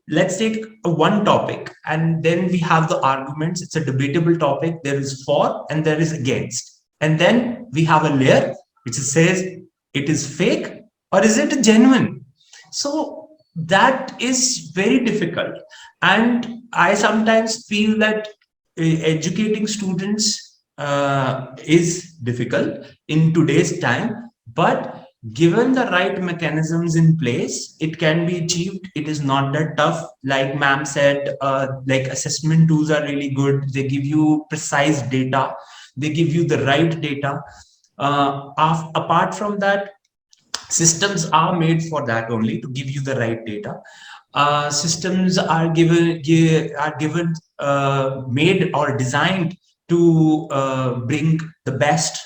let's take one topic, and then we have the arguments. It's a debatable topic. There is for and there is against, and then we have a layer which says it is fake or is it genuine. So that is very difficult, and I sometimes feel that educating students is difficult in today's time, but given the right mechanisms in place, it can be achieved. It is not that tough. Like ma'am said, like assessment tools are really good. They give you precise data. They give you the right data. Apart from that, systems are made for that only, to give you the right data. Systems are given made or designed to bring the best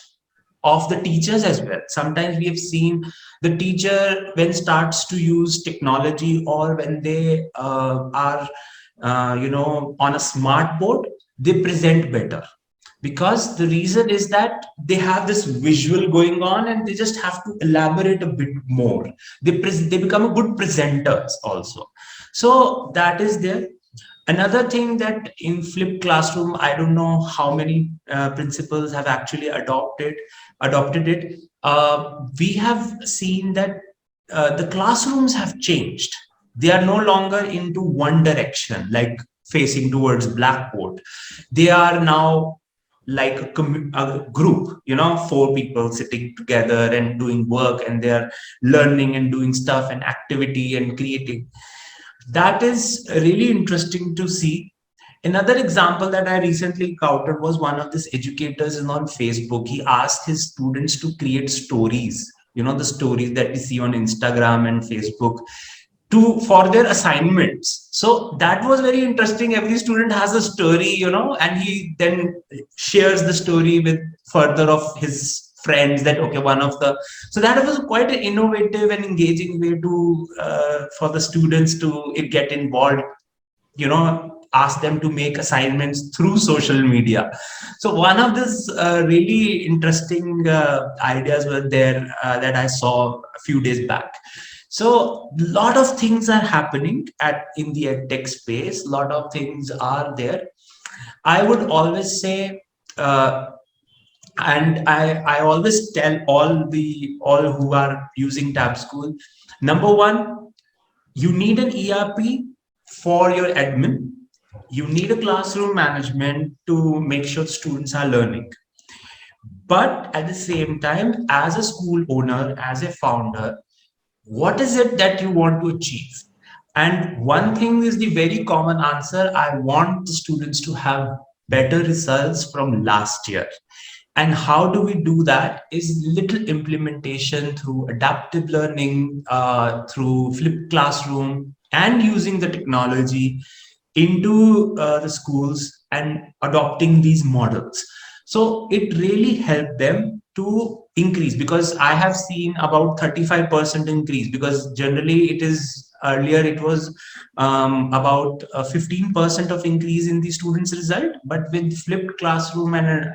of the teachers as well. Sometimes we have seen the teacher, when starts to use technology, or when they are on a smart board, they present better, because the reason is that they have this visual going on and they just have to elaborate a bit more. They become a good presenters also. So that is there. Another thing, that in flipped classroom, I don't know how many principals have actually adopted it. We have seen that the classrooms have changed. They are no longer into one direction, like facing towards blackboard. They are now like a group, 4 people sitting together and doing work, and they are learning and doing stuff and activity and creating. That is really interesting to see. Another example that I recently encountered was one of these educators is on Facebook. He asked his students to create stories, the stories that we see on Instagram and Facebook, for their assignments. So that was very interesting. Every student has a story, and he then shares the story with further of his friends, that okay, one of the, so that was quite an innovative and engaging way to for the students to get involved, ask them to make assignments through social media. So one of these really interesting ideas were there that I saw a few days back. So a lot of things are happening in the edtech space. A lot of things are there. I would always say, and I always tell all who are using Tab School, number one, you need an ERP for your admin. You need a classroom management to make sure students are learning. But at the same time, as a school owner, as a founder, what is it that you want to achieve? And one thing is the very common answer: I want the students to have better results from last year. And how do we do that? Is little implementation through adaptive learning, through flipped classroom, and using the technology into the schools and adopting these models. So it really helped them to increase, because I have seen about 35% increase, because generally it is earlier it was about 15% of increase in the students result, but with flipped classroom and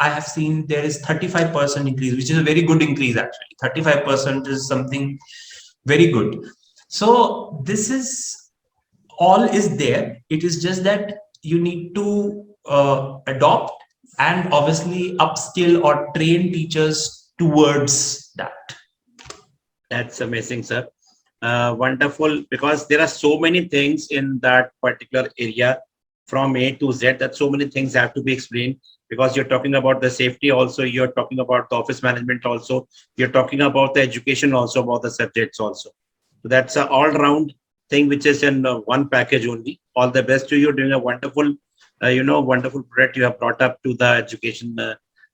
I have seen there is 35% increase, which is a very good increase. Actually 35% is something very good. So this is all is there. It is just that you need to adopt and obviously upskill or train teachers towards that.
That's amazing, sir. Wonderful, because there are so many things in that particular area from A to Z, that so many things have to be explained, because you're talking about the safety also, you're talking about the office management also, you're talking about the education also, about the subjects also. So that's an all-round thing which is in one package only. All the best to you, doing a wonderful, wonderful product you have brought up to the education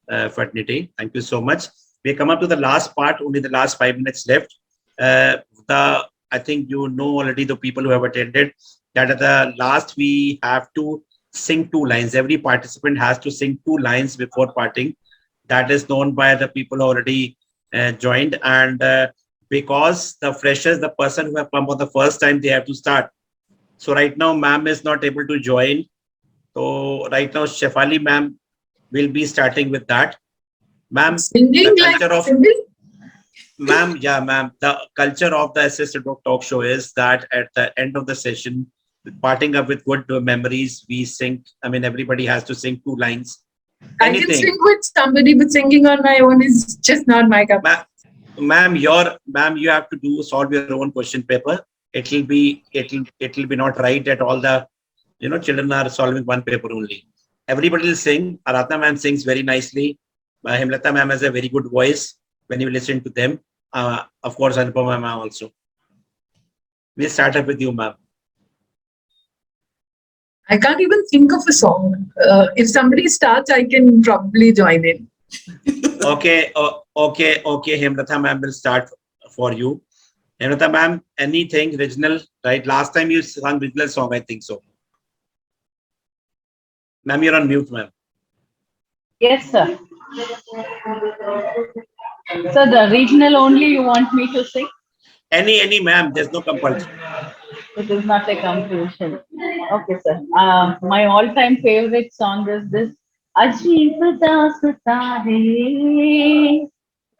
fraternity. Thank you so much. We come up to the last part, only the last 5 minutes left. I think you know already, the people who have attended, that at the last we have to sing 2 lines. Every participant has to sing 2 lines before parting. That is known by the people who already joined. And because the freshers, the person who have come for the first time, they have to start. So right now, ma'am is not able to join. So right now, Shefali ma'am will be starting with that. Ma'am, the culture of ma'am, yeah, ma'am. The culture of the S.S.Chandhok talk show is that at the end of the session, parting up with good memories, we sing. I mean, everybody has to sing 2 lines.
Anything. I can sing with somebody, but singing on my own is just not my cup.
Ma'am, you have to solve your own question paper. It'll be not right at all. The children are solving one paper only. Everybody will sing. Aradhana ma'am sings very nicely. Himlata ma'am has a very good voice when you listen to them. Of course, Anupama ma'am also. We'll start up with you, ma'am.
I can't even think of a song. If somebody starts, I can probably join in.
Okay, okay. Hemratha ma'am will start for you. Hemratha ma'am, anything original, right? Last time you sang original song, I think so. Ma'am, you're on mute, ma'am.
Yes, sir. So the regional only you want me to sing?
Any ma'am, there's no compulsion.
It is not a competition. Okay, sir. My all-time favorite song is this. अजीब दास्तां है ये,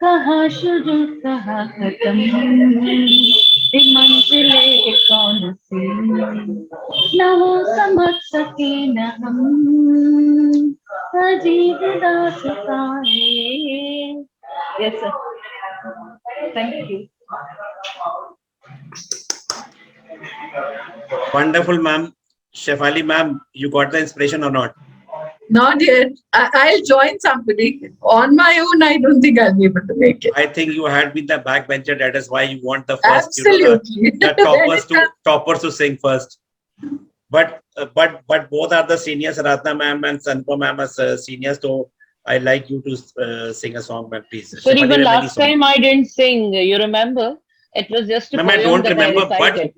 कहाँ शुरू कहाँ खत्म, ये मंजिलें कौन सी, न वो समझ सके न हम, अजीब दास्तां है ये. Yes, sir. Thank you.
Wonderful, ma'am. Shefali ma'am, you got the inspiration or not?
Not yet. I'll join somebody. On my own, I don't think I'll be able to make it.
I think you had been the backbencher. That is why you want the first,
Absolutely.
the toppers to sing first. But both are the seniors. Ratna ma'am and Sanpa ma'am are seniors. So I like you to sing a song, ma'am, please.
Sorry,
Shefali
but
ma'am, any
last
song?
time I didn't sing. You remember? It was just a
Ma'am, I
poem
don't
that
remember,
I recited.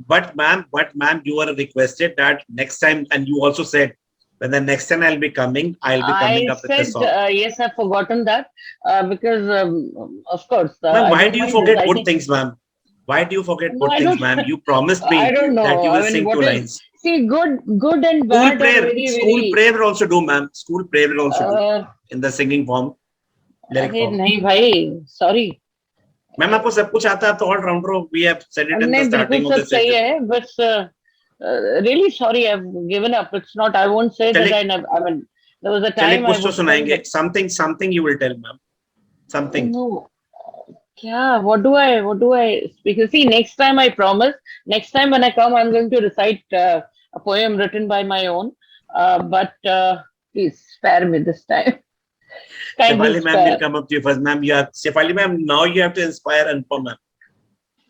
but ma'am, you were requested that next time, and you also said when the next time I'll be coming
I
up with the
said,
song.
yes, I've forgotten that because, of course,
Ma'am,
I
why
don't
do you
mind
forget good
reciting.
things, ma'am? Why do you forget
No,
good
I
things,
don't.
ma'am? You promised
I
me
don't
that
know.
you
I
will
mean,
sing two
what is
lines.
see good and bad are very
School
very.
prayer will also do, ma'am. School prayer will also do
Uh,
in the singing form, lyric
अरे
form.
नहीं भाई, sorry.
Ma'am, आपको सब कुछ आता है तो all rounder हो. We have said it in the
नहीं बिल्कुल
starting of
सब
the
सही
session.
है, but really sorry, I've given up. It's not. I won't say that
चलिए
I never. I mean, there was a
चलिए
time I
कुछ तो
would sing,
सुनाएंगे.
but
Something you will tell, ma'am. Something.
no. Yeah, what do I speak? See, next time I promise. Next time when I come, I'm going to recite a poem written by my own. But please spare me this time. Kindly
Shefali ma'am will
spare.
come up to you first, ma'am. Shefali ma'am, now you have to inspire Anupam ma'am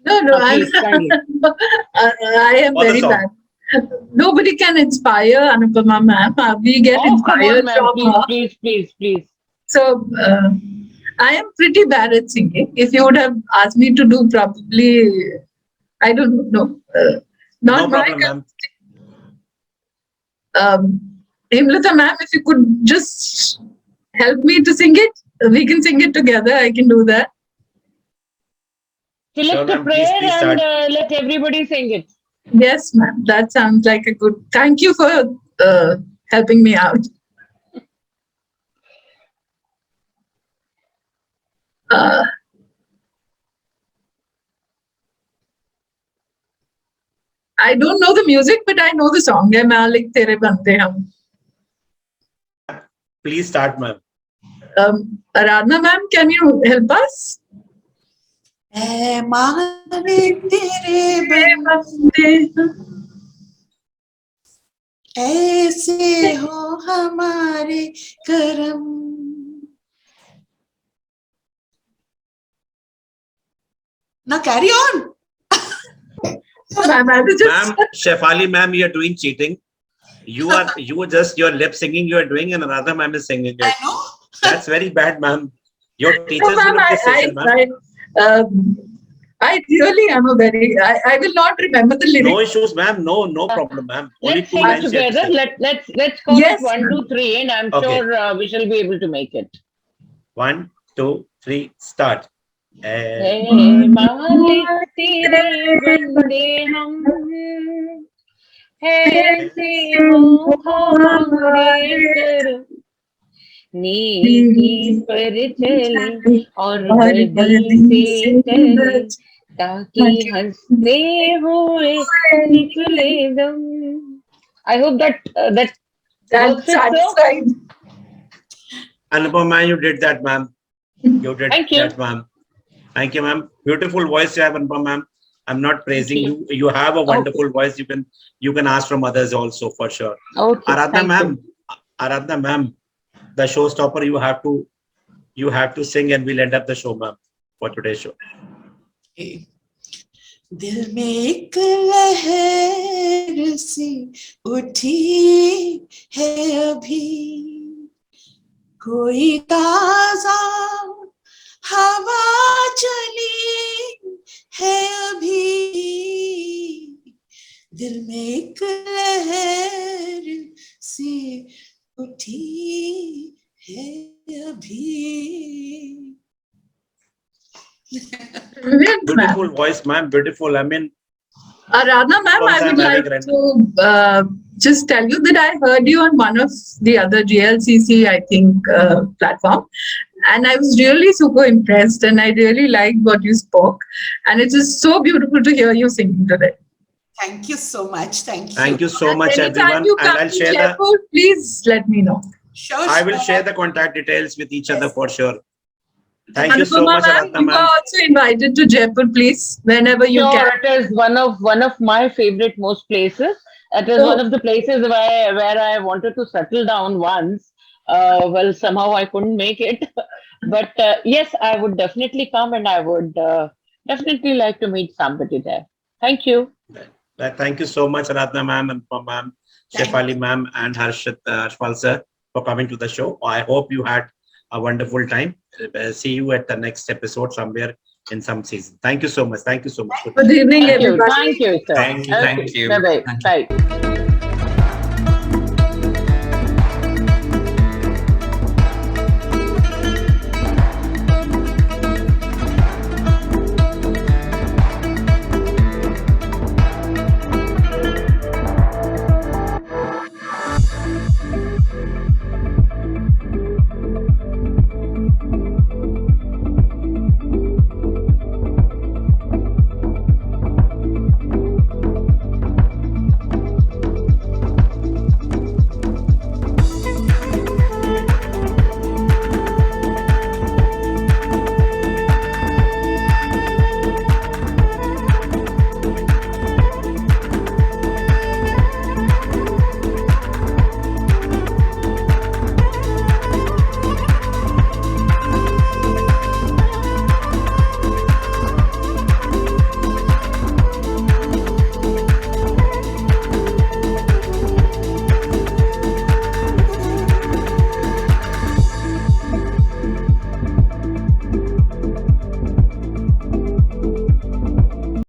No,
Please, kindly.
I am
for the
very
song.
bad. Nobody can inspire Anupama ma'am. We get
Oh, come on,
inspired
ma'am.
from
Please,
her.
please, please, please.
So I am pretty bad at singing. If you would have asked me to do probably, I don't know,
No
not my.
problem, ma'am.
Hemlata ma'am, if you could just help me to sing it, we can sing it together. I can do that.
Sure,
Select a
ma'am. Please
prayer
start.
and let everybody sing it.
Yes, ma'am. That sounds like a good. Thank you for helping me out. I don't know the music, but I know the song. Hai Malik Tere Bande Hum.
Please start, ma'am.
Aradhana ma'am, can you help us?
ऐ मालिक तेरे
बंदे
ऐसे हो हमारे करम. Now carry on.
Ma'am, Shefali ma'am, you are doing cheating. You are your lip singing you are doing, and another ma'am is singing it.
I know.
That's very bad, ma'am. Your teachers
No,
will
ma'am,
have this session, ma'am.
I really am a very. I will not remember the lyrics.
No issues, ma'am. No problem, ma'am. Only
Let's
two
sing
lines you have to
together.
sing.
Let's call
Yes,
it 1,
ma'am.
2, 3, and I'm
Okay.
sure we shall be able to make it.
1, 2, 3, start.
Hey मालिक तेरे बंदे हम ऐसे हो हमारे करम नेकी पर चले और बदी से टले ताकि हंसते हुए निकले दम. I hope that that
That's
works it, sir.
satisfied.
Anupam ma'am, you did that, ma'am. You did
Thank you.
that, ma'am. Thank you, ma'am. Beautiful voice you have, Anupam ma'am. I'm not praising you. You have a wonderful voice. You can ask from others also for sure.
Okay,
Aradhana ma'am, the showstopper. You have to sing, and we'll end up the show, ma'am, for today's show.
दिल में एक लहर सी उठी है अभी, कोई ताजा हवा चली है अभी, दिल में एक लहर सी उठी है अभी.
Brilliant, ma'am.
Beautiful voice, ma'am. Beautiful. I mean,
Radha, ma'am, I
Once I'm
would like
having read-
to just tell you that I heard you on one of the other GLCC, I think, platform. And I was really super impressed and I really liked what you spoke. And it is so beautiful to hear you singing today.
Thank you so much. Thank you.
thank you so much,
Anytime
everyone.
you
And
come
I'll
to
share the
Jaipur, please let me know.
Sure,
I will
sure.
share the contact details with each other
Yes.
for sure. Thank you so
Anupama
much,
ma'am,
Aradhana
you are
ma'am.
also invited to Jaipur, please, whenever you
Sure,
can.
it is one of my favorite most places. It is
Oh.
one of the places where I wanted to settle down once. Well, somehow I couldn't make it, but yes, I would definitely come, and I would definitely like to meet somebody there. Thank you.
Thank you so much, Aradhana ma'am and ma'am,
Thank
Shefali ma'am, and Harshal sir for coming to the show. I hope you had a wonderful time. See you at the next episode somewhere in some season. Thank you so much. Thank you so much.
Good evening,
Thank you.
everybody.
Thank you, sir.
Thank you. Thank you.
Bye bye.
Thank you.
Bye.